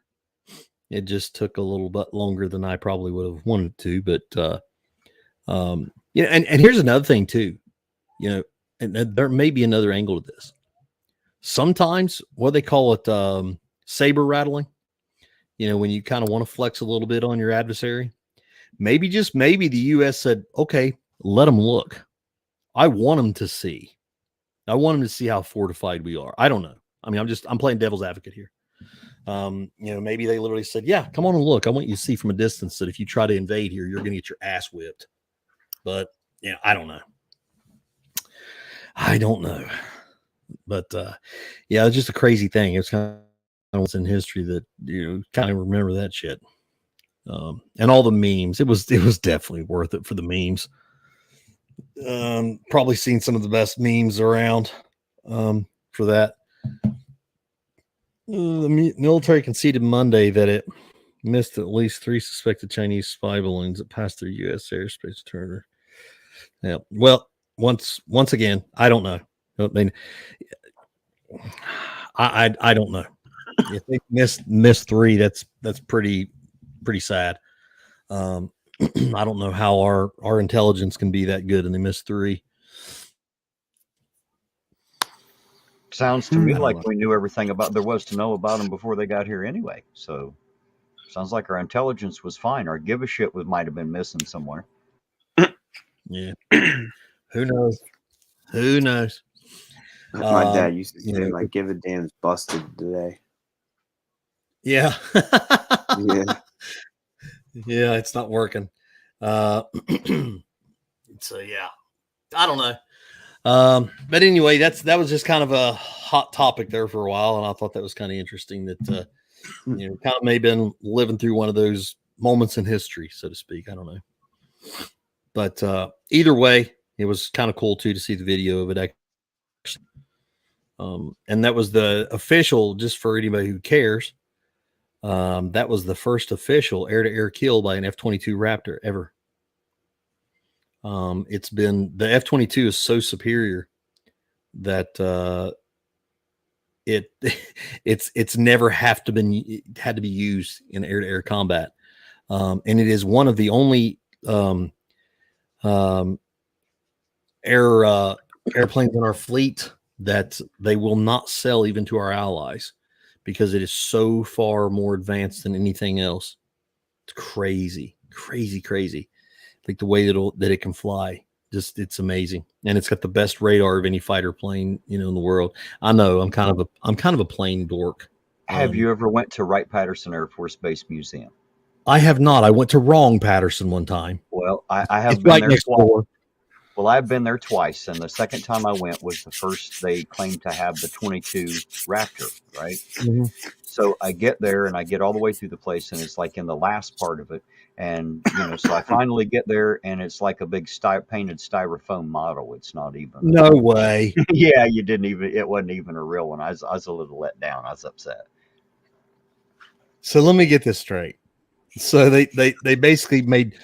S1: It just took a little bit longer than I probably would have wanted to, but and here's another thing too, and there may be another angle to this. Sometimes what they call it, saber rattling, when you kind of want to flex a little bit on your adversary, maybe the U.S. said, okay, let them look. I want them to see. I want them to see how fortified we are. I don't know. I mean, I'm playing devil's advocate here. Maybe they literally said, yeah, come on and look. I want you to see from a distance that if you try to invade here, you're going to get your ass whipped. But I don't know. But it's just a crazy thing. It's kind of what's in history that kind of remember that shit. And all the memes. It was definitely worth it for the memes. Probably seen some of the best memes around for that. The military conceded Monday that it missed at least 3 suspected Chinese spy balloons that passed through U.S. airspace. Turner. Yeah. Well, once again, I don't know. I mean, I don't know. If they missed 3, that's pretty sad. I don't know how our intelligence can be that good and they missed 3.
S2: Sounds to me like we knew everything there was to know about them before they got here anyway. So sounds like our intelligence was fine. Our give a shit might have been missing somewhere.
S1: Yeah. Who knows?
S3: My dad used to say, like, give a damn's busted today.
S1: Yeah.
S3: Yeah.
S1: Yeah, it's not working. So yeah, I don't know. But anyway, that was just kind of a hot topic there for a while, and I thought that was kind of interesting that kind of may have been living through one of those moments in history, so to speak. I don't know. But either way, it was kind of cool too to see the video of it. And that was the official, just for anybody who cares. That was the first official air-to-air kill by an F-22 Raptor ever. It's been the F-22 is so superior that it's never had to be used in air-to-air combat, and it is one of the only airplanes in our fleet that they will not sell even to our allies because it is so far more advanced than anything else. It's crazy. Like the way that it can fly, just it's amazing, and it's got the best radar of any fighter plane in the world. I know I'm kind of a plane dork.
S2: Have you ever went to Wright-Patterson Air Force Base Museum?
S1: I have not. I went to Wrong Patterson one time.
S2: Well, I have
S1: It's
S2: been
S1: right
S2: there
S1: next
S2: twice.
S1: door.
S2: Well, I've been there twice, and the second time I went was the first they claimed to have the 22 Raptor, right?
S1: Mhm.
S2: So I get there and I get all the way through the place, and it's like in the last part of it. And, so I finally get there, and it's like a big painted styrofoam model. It's not even.
S1: No way.
S2: Yeah, it wasn't even a real one. I was a little let down. I was upset.
S1: So let me get this straight. So they basically made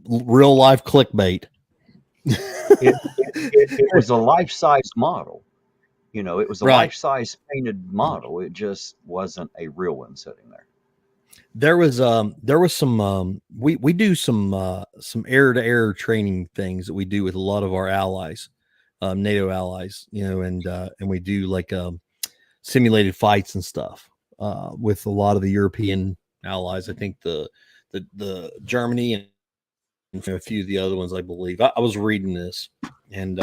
S1: real life clickbait.
S2: It was a life-size model. It was a
S1: Right.
S2: life-size painted model. It just wasn't a real one sitting there.
S1: There was some we do some air to air training things that we do with a lot of our allies, NATO allies, and we do like simulated fights and stuff with a lot of the European allies. I think the Germany and a few of the other ones, I believe. I was reading this, and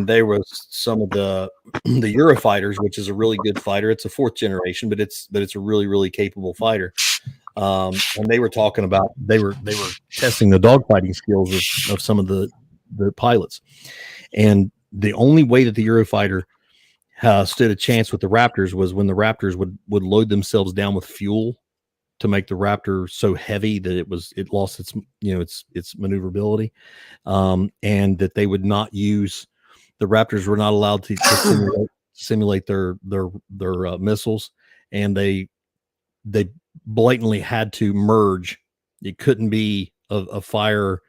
S1: there was some of the Eurofighters, which is a really good fighter. It's a fourth generation, but it's a really, really capable fighter. And they were talking about they were testing the dogfighting skills of some of the pilots, and the only way that the Eurofighter stood a chance with the Raptors was when the Raptors would load themselves down with fuel to make the Raptor so heavy that it lost its maneuverability, and that they would not use. The Raptors were not allowed to simulate their missiles, and they blatantly had to merge. It couldn't be a fire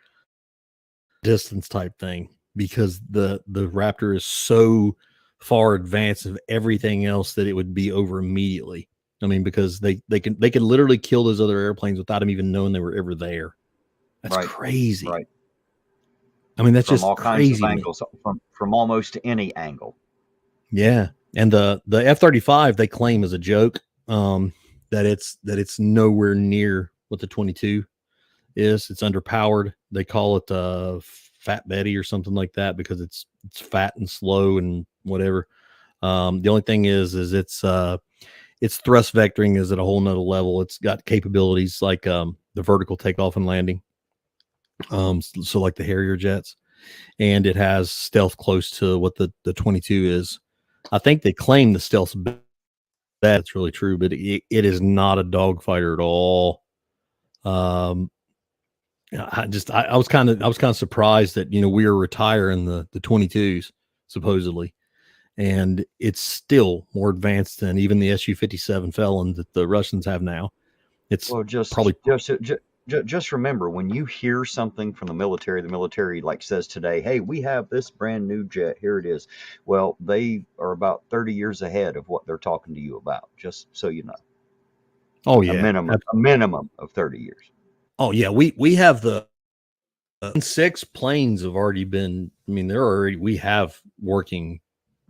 S1: distance type thing because the Raptor is so far advanced of everything else that it would be over immediately. I mean, because they could literally kill those other airplanes without them even knowing they were ever there. That's
S2: Right.
S1: crazy.
S2: Right.
S1: I mean, that's
S2: From
S1: just
S2: all kinds of
S1: crazy.
S2: angles, from almost any angle.
S1: Yeah, and the F-35 they claim is a joke. That it's nowhere near what the 22 is. It's underpowered. They call it Fat Betty or something like that because it's fat and slow and whatever. The only thing is its thrust vectoring is at a whole nother level. It's got capabilities like the vertical takeoff and landing. So like the Harrier jets, and it has stealth close to what the 22 is. I think they claim the stealth's bad. That's really true, but it is not a dogfighter at all. I was kind of surprised that we were retiring the 22s supposedly, and it's still more advanced than even the Su-57 Felon that the Russians have now. It's
S2: just remember, when you hear something from the military like says today, hey, we have this brand new jet, here it is. Well, they are about 30 years ahead of what they're talking to you about, just so you know.
S1: Oh yeah,
S2: a minimum of 30 years.
S1: Oh yeah, we have the 6 planes have already been. I mean, we have working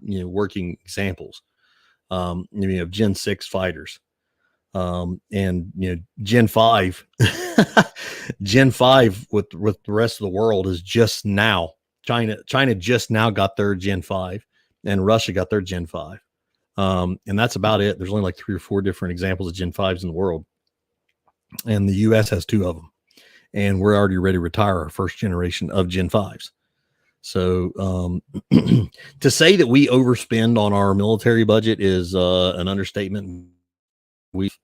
S1: examples. Of Gen 6 fighters. And Gen 5 Gen 5 with the rest of the world is just now. China just now got their Gen 5, and Russia got their Gen 5. And that's about it. There's only like 3 or 4 different examples of Gen 5s in the world, and the US has 2 of them, and we're already ready to retire our first generation of Gen 5s. So to say that we overspend on our military budget is an understatement. We've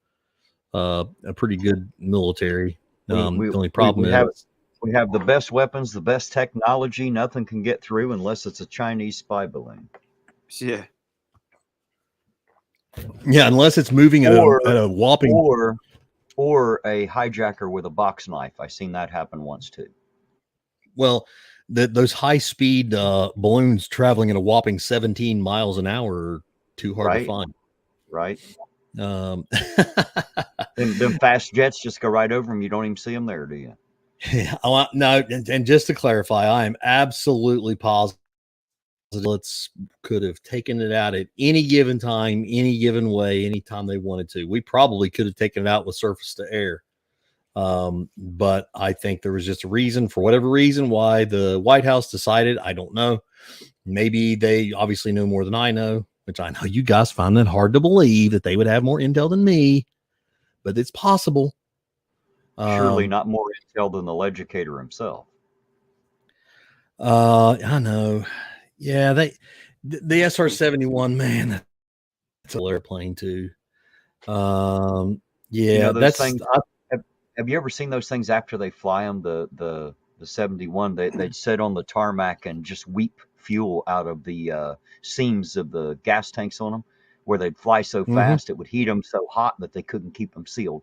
S1: a pretty good military. The only problem is
S2: we have the best weapons, the best technology. Nothing can get through unless it's a Chinese spy balloon.
S3: Yeah.
S1: Yeah, unless it's moving at
S2: Or
S1: a whopping.
S2: or a hijacker with a box knife. I seen that happen once too.
S1: Well, those high speed balloons traveling at a whopping 17 miles an hour are too hard to
S2: Right,
S1: find.
S2: right.
S1: Um,
S2: Them fast jets just go right over them. You don't even see them there, do you?
S1: yeah, no, and just to clarify, I am absolutely positive pilots could have taken it out at any given time, any given way, anytime they wanted to. We probably could have taken it out with surface to air. But I think there was just a reason, for whatever reason, why the White House decided. I don't know. Maybe they obviously know more than I know, which I know you guys find that hard to believe that they would have more intel than me, but it's possible.
S2: Surely not more intel than the legislator himself.
S1: I know. Yeah, the SR-71, man, it's an airplane too. Yeah,
S2: Those things. Have you ever seen those things after they fly them? The 71, they'd sit on the tarmac and just weep fuel out of the seams of the gas tanks on them, where they'd fly so fast it would heat them so hot that they couldn't keep them sealed.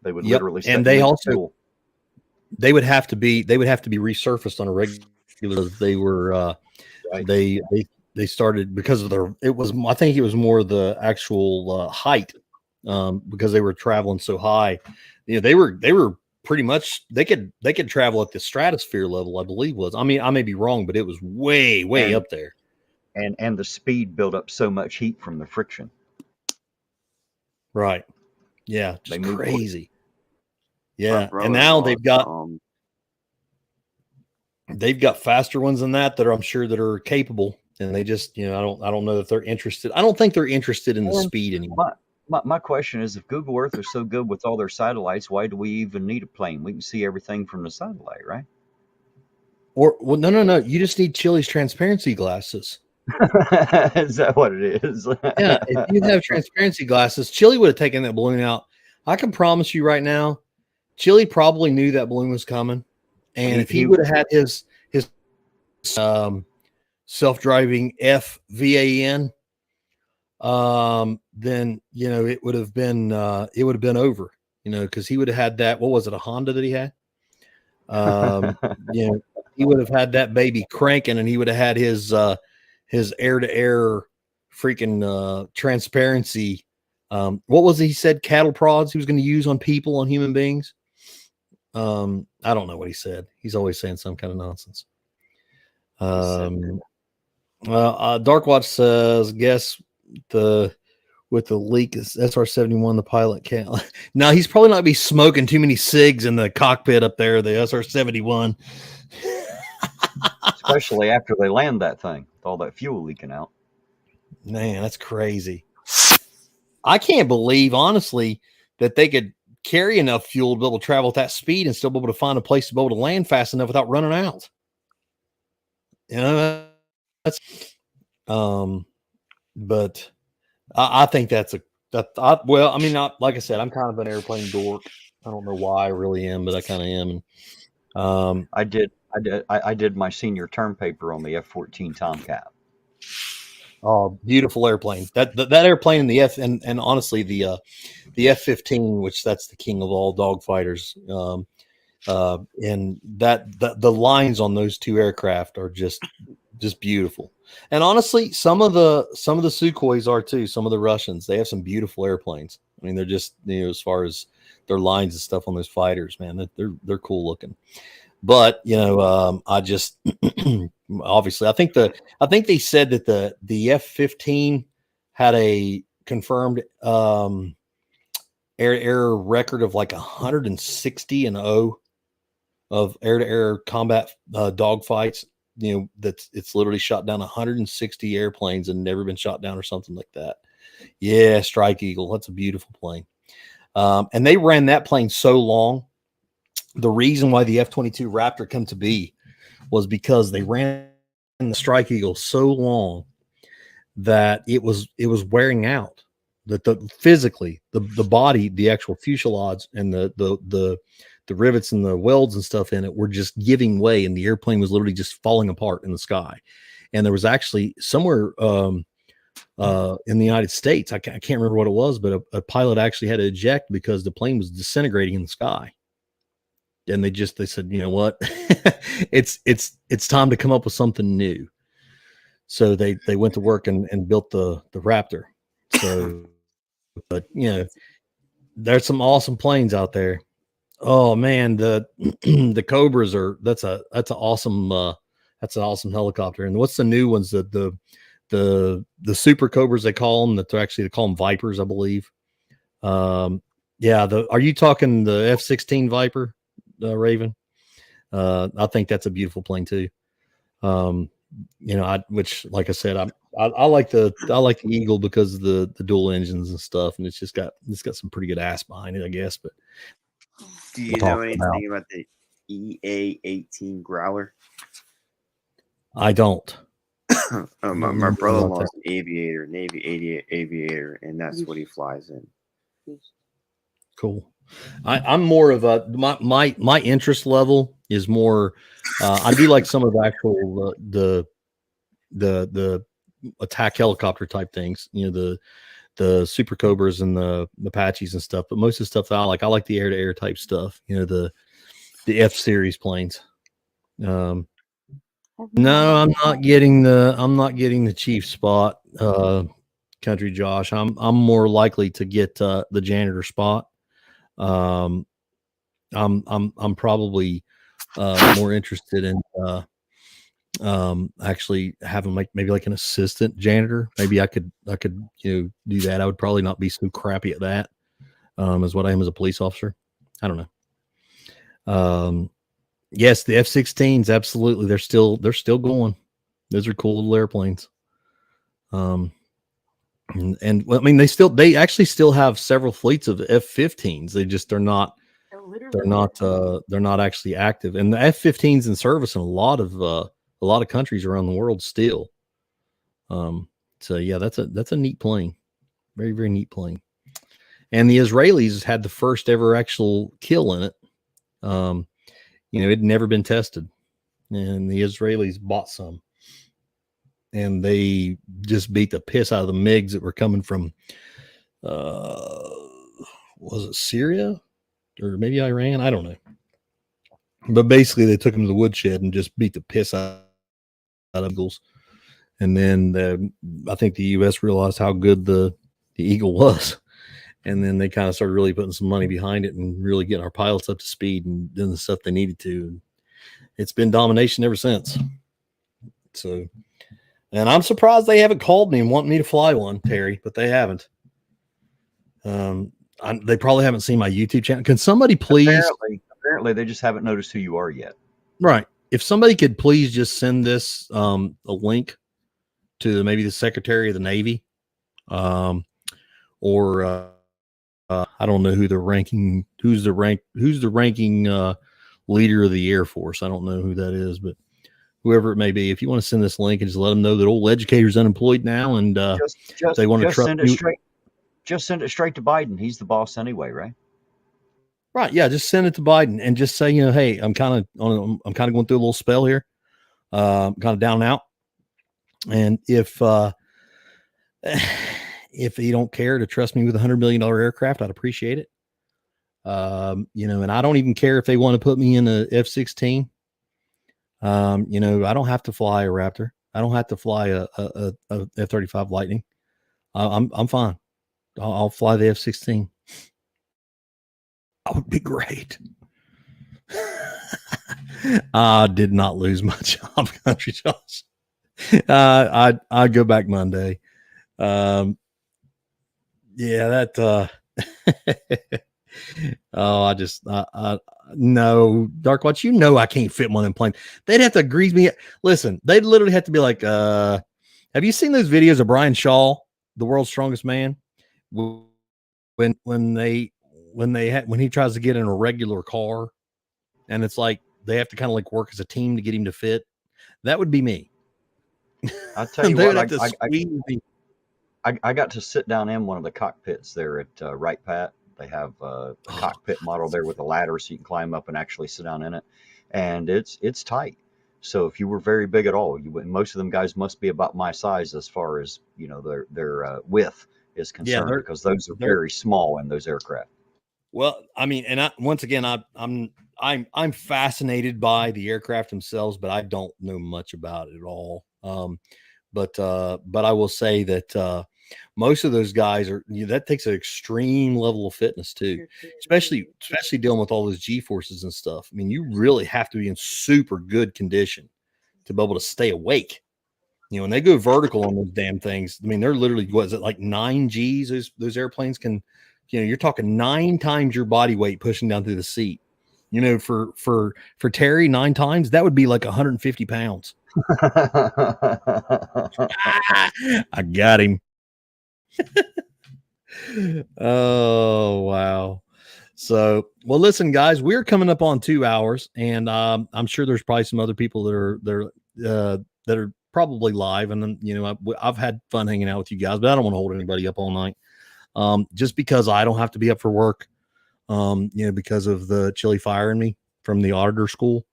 S2: They would literally sit
S1: and they
S2: leak
S1: also
S2: fuel.
S1: they would have to be resurfaced on a regular. They were
S2: Right.
S1: they started because of I think it was more the actual height, because they were traveling so high. They were pretty much, they could travel at the stratosphere level, I believe was. I mean, I may be wrong, but it was way up there.
S2: And the speed built up so much heat from the friction.
S1: Right. Yeah.
S2: They
S1: Just
S2: moved
S1: crazy.
S3: My
S1: Yeah. And
S3: brother
S1: now
S3: lost,
S1: they've got faster ones than that I'm sure that are capable. And they just, I don't know that they're interested. I don't think they're interested in the speed anymore.
S2: My question is, if Google Earth is so good with all their satellites, why do we even need a plane? We can see everything from the satellite, right?
S1: Well, no. You just need Chili's transparency glasses.
S2: Is that what it is?
S1: Yeah, if you have transparency glasses, Chili would have taken that balloon out. I can promise you right now, Chili probably knew that balloon was coming, and if he would have had his self-driving FVAN, then it would have been over. Because he would have had that. What was it? A Honda that he had? He would have had that baby cranking, and he would have had his air-to-air freaking transparency. What was it he said? Cattle prods he was going to use on people, on human beings. I don't know what he said. He's always saying some kind of nonsense. Darkwatch says, guess with the leak is SR-71, the pilot can't. Now he's probably not be smoking too many cigs in the cockpit up there, the SR-71.
S2: Especially after they land that thing with all that fuel leaking out.
S1: Man, that's crazy. I can't believe, honestly, that they could carry enough fuel to be able to travel at that speed and still be able to find a place to be able to land fast enough without running out. That's but I think that's well, I mean, like I said, I'm kind of an airplane dork. I don't know why I really am, but I kind of am. And
S2: I did my senior term paper on the F-14 Tomcat.
S1: Oh, beautiful airplane. That airplane and the and honestly the F-15, which that's the king of all dogfighters. And the lines on those two aircraft are just beautiful. And honestly, some of the Sukhois are too. Some of the Russians, they have some beautiful airplanes. I mean, they're just, as far as their lines and stuff on those fighters, man, they're cool looking. But I just obviously I think they said that the F-15 had a confirmed air record of like 160-0 of air-to-air combat dogfights. It's literally shot down 160 airplanes and never been shot down or something like that. Yeah, Strike Eagle. That's a beautiful plane. And they ran that plane so long. The reason why the F-22 Raptor come to be was because they ran the Strike Eagle so long that it was wearing out. That physically the body, the actual fuselage and the rivets and the welds and stuff in it were just giving way, and the airplane was literally just falling apart in the sky. And there was actually somewhere in the United States. I can't remember what it was, but a pilot actually had to eject because the plane was disintegrating in the sky. And they said, you know what, it's time to come up with something new. So they went to work and built the Raptor. So, but you know, there's some awesome planes out there. Oh man, the the Cobras that's an awesome helicopter. And what's the new ones? The Super Cobras they call them. They call them Vipers, I believe. Yeah. Are you talking the F-16 Viper, Raven? I think that's a beautiful plane too. You know, which like I said, I like the Eagle because of the dual engines and stuff, and it's got some pretty good ass behind it, I guess. But
S3: do you know anything about the EA-18 Growler?
S1: I don't.
S3: My brother-in-law is an aviator, Navy aviator, and that's what he flies in.
S1: Cool. I'm more of a my interest level is more. I do like some of the actual the attack helicopter type things. You know, the Super Cobras and the Apaches and stuff. But most of the stuff that I like the air to air type stuff. You know, the F series planes. No, I'm not getting the chief spot, Country Josh. I'm more likely to get the janitor spot. I'm probably more interested in actually having maybe like an assistant janitor. Maybe I could do that. I would probably not be so crappy at that as what I am as a police officer. I don't know. Yes, the F-16s, absolutely. They're still going. Those are cool little airplanes. And well, I mean, they actually still have several fleets of F-15s. They're not actually active. And the F-15s in service in a lot of countries around the world still. So yeah, that's a neat plane. Very, very neat plane. And the Israelis had the first ever actual kill in it. You know, it had never been tested, and the Israelis bought some, and they just beat the piss out of the MiGs that were coming from, was it Syria or maybe Iran? I don't know. But basically, they took them to the woodshed and just beat the piss out of Eagles. And then I think the U.S. realized how good the Eagle was. And then they kind of started really putting some money behind it and really getting our pilots up to speed and doing the stuff they needed to. It's been domination ever since. So, and I'm surprised they haven't called me and want me to fly one, Terry, but they haven't. They probably haven't seen my YouTube channel. Can somebody please?
S2: Apparently, they just haven't noticed who you are yet.
S1: Right. If somebody could please just send this a link to maybe the Secretary of the Navy, or I don't know who's the ranking leader of the Air Force. I don't know who that is, but whoever it may be, if you want to send this link and just let them know that old educator's unemployed now, and they want to trust
S2: send it straight. Just send it straight to Biden. He's the boss anyway, right?
S1: Right. Yeah. Just send it to Biden and just say, you know, hey, I'm kind of going through a little spell here. Kind of down and out. And if you don't care to trust me with $100 million aircraft, I'd appreciate it. You know, and I don't even care if they want to put me in a F-16. You know, I don't have to fly a Raptor. I don't have to fly a F-35 Lightning. I'm fine. I'll fly the F-16. That would be great. I did not lose my job, Country Josh. I'd go back Monday. Yeah, that oh, no, Dark Watch, you know I can't fit one of them planes. They'd have to grease me. Listen, they'd literally have to be like, have you seen those videos of Brian Shaw, the world's strongest man? When he tries to get in a regular car, and it's like they have to kind of like work as a team to get him to fit. That would be me.
S2: I'll tell you what, I got to sit down in one of the cockpits there at Wright Pat. They have a cockpit model there with a ladder so you can climb up and actually sit down in it, and it's tight. So if you were very big at all, most of them guys must be about my size as far as their width is
S1: Yeah,
S2: concerned, because those are
S1: they're
S2: very small in those aircraft.
S1: well. I mean, and once again, I'm fascinated by the aircraft themselves, but I don't know much about it at all. But I will say that most of those guys that takes an extreme level of fitness too, especially dealing with all those G forces and stuff. I mean, you really have to be in super good condition to be able to stay awake. When they go vertical on those damn things, I mean, they're literally, what is it, like 9 Gs? Those airplanes can, you're talking 9 times your body weight pushing down through the seat. For Terry, 9 times, that would be like 150 pounds. I got him. Oh, wow. So, well, listen, guys, we're coming up on 2 hours, and I'm sure there's probably some other people that are probably live. And then, I've had fun hanging out with you guys, but I don't want to hold anybody up all night. Just because I don't have to be up for work, because of the chili firing me from the auditor school.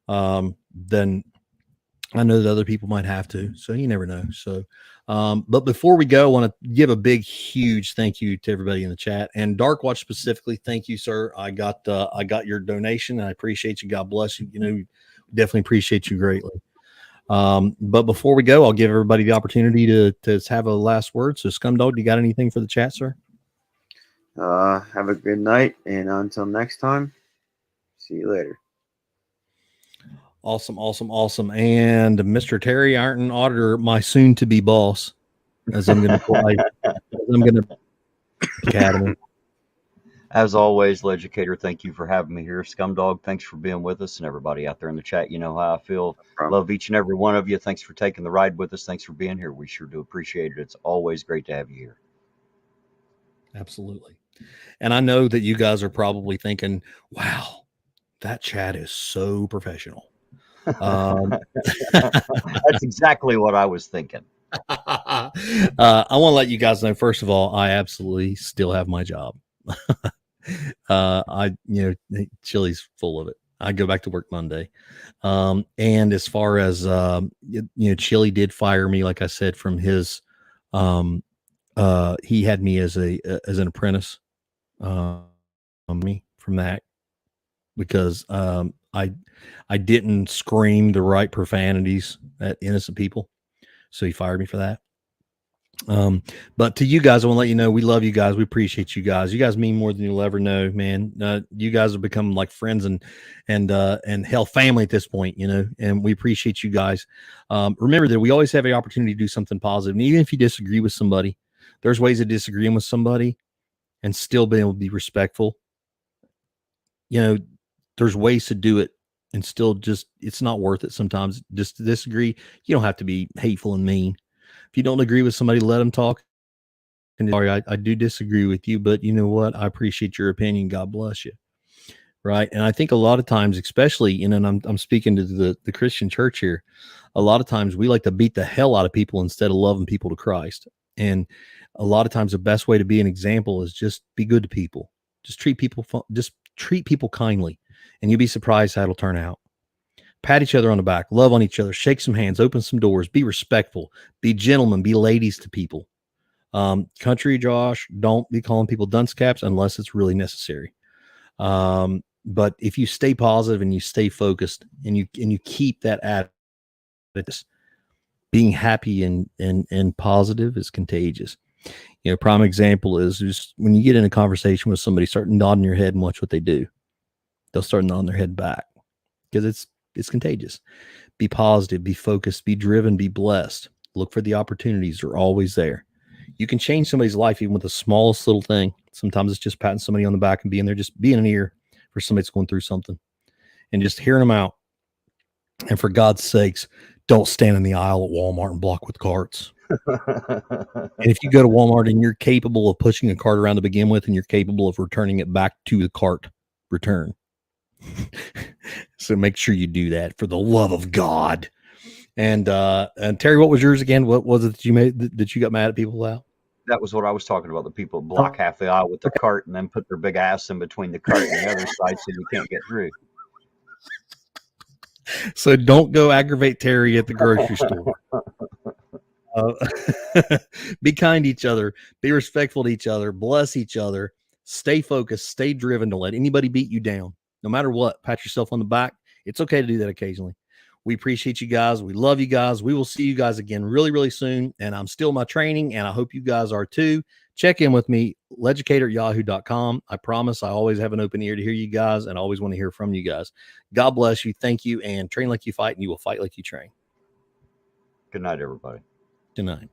S1: Then I know that other people might have to, so you never know. So, but before we go, I want to give a big, huge thank you to everybody in the chat, and Dark Watch specifically. Thank you, sir. I got your donation, and I appreciate you. God bless you. Definitely appreciate you greatly. But before we go, I'll give everybody the opportunity to have a last word. So, Scumdog, you got anything for the chat, sir?
S3: Have a good night, and until next time, see you later.
S1: Awesome. And Mr. Terry Ironton, auditor, my soon-to-be boss, as I'm going to Academy.
S2: As always, Leducator, thank you for having me here. Scumdog, thanks for being with us, and everybody out there in the chat. You know how I feel. Love each and every one of you. Thanks for taking the ride with us. Thanks for being here. We sure do appreciate it. It's always great to have you here.
S1: Absolutely. And I know that you guys are probably thinking, wow, that chat is so professional.
S2: That's exactly what I was thinking.
S1: I want to let you guys know, first of all, I absolutely still have my job. Chili's full of it. I go back to work Monday. And as far as, Chili did fire me, like I said, from his, he had me as an apprentice, me from that, because, I didn't scream the right profanities at innocent people. So he fired me for that. But to you guys, I want to let you know, we love you guys. We appreciate you guys. You guys mean more than you'll ever know, man. You guys have become like friends and hell, family at this point, and we appreciate you guys. Remember that we always have the opportunity to do something positive. And even if you disagree with somebody, there's ways of disagreeing with somebody and still being able to be respectful. There's ways to do it and still it's not worth it sometimes just to disagree. You don't have to be hateful and mean. If you don't agree with somebody, let them talk. And sorry, I do disagree with you, but you know what? I appreciate your opinion. God bless you. Right. And I think a lot of times, especially, and I'm speaking to the Christian church here, a lot of times we like to beat the hell out of people instead of loving people to Christ. And a lot of times the best way to be an example is just be good to people. Just treat people kindly, and you'll be surprised how it'll turn out. Pat each other on the back, love on each other, shake some hands, open some doors, be respectful, be gentlemen, be ladies to people. Country Josh, don't be calling people dunce caps unless it's really necessary. But if you stay positive and you stay focused and you keep that attitude, being happy and positive is contagious. Prime example is just when you get in a conversation with somebody, start nodding your head and watch what they do. They'll start nodding their head back because it's contagious. Be positive, be focused, be driven, be blessed. Look for the opportunities. They're always there. You can change somebody's life even with the smallest little thing. Sometimes it's just patting somebody on the back and being there, just being an ear for somebody that's going through something and just hearing them out. And for God's sakes, don't stand in the aisle at Walmart and block with carts. And if you go to Walmart and you're capable of pushing a cart around to begin with, and you're capable of returning it back to the cart return. So make sure you do that for the love of God. And Terry, what was yours again? What was it that you made that you got mad at people about?
S2: That was what I was talking about. The people block half the aisle with the cart and then put their big ass in between the cart and the other side so you can't get through.
S1: So don't go aggravate Terry at the grocery store. Be kind to each other. Be respectful to each other. Bless each other. Stay focused. Stay driven. Don't let anybody beat you down. No matter what, pat yourself on the back. It's okay to do that occasionally. We appreciate you guys. We love you guys. We will see you guys again really, really soon. And I'm still in my training, and I hope you guys are too. Check in with me, leducator@yahoo.com. I promise I always have an open ear to hear you guys, and I always want to hear from you guys. God bless you. Thank you. And train like you fight, and you will fight like you train.
S2: Good night, everybody.
S1: Good night.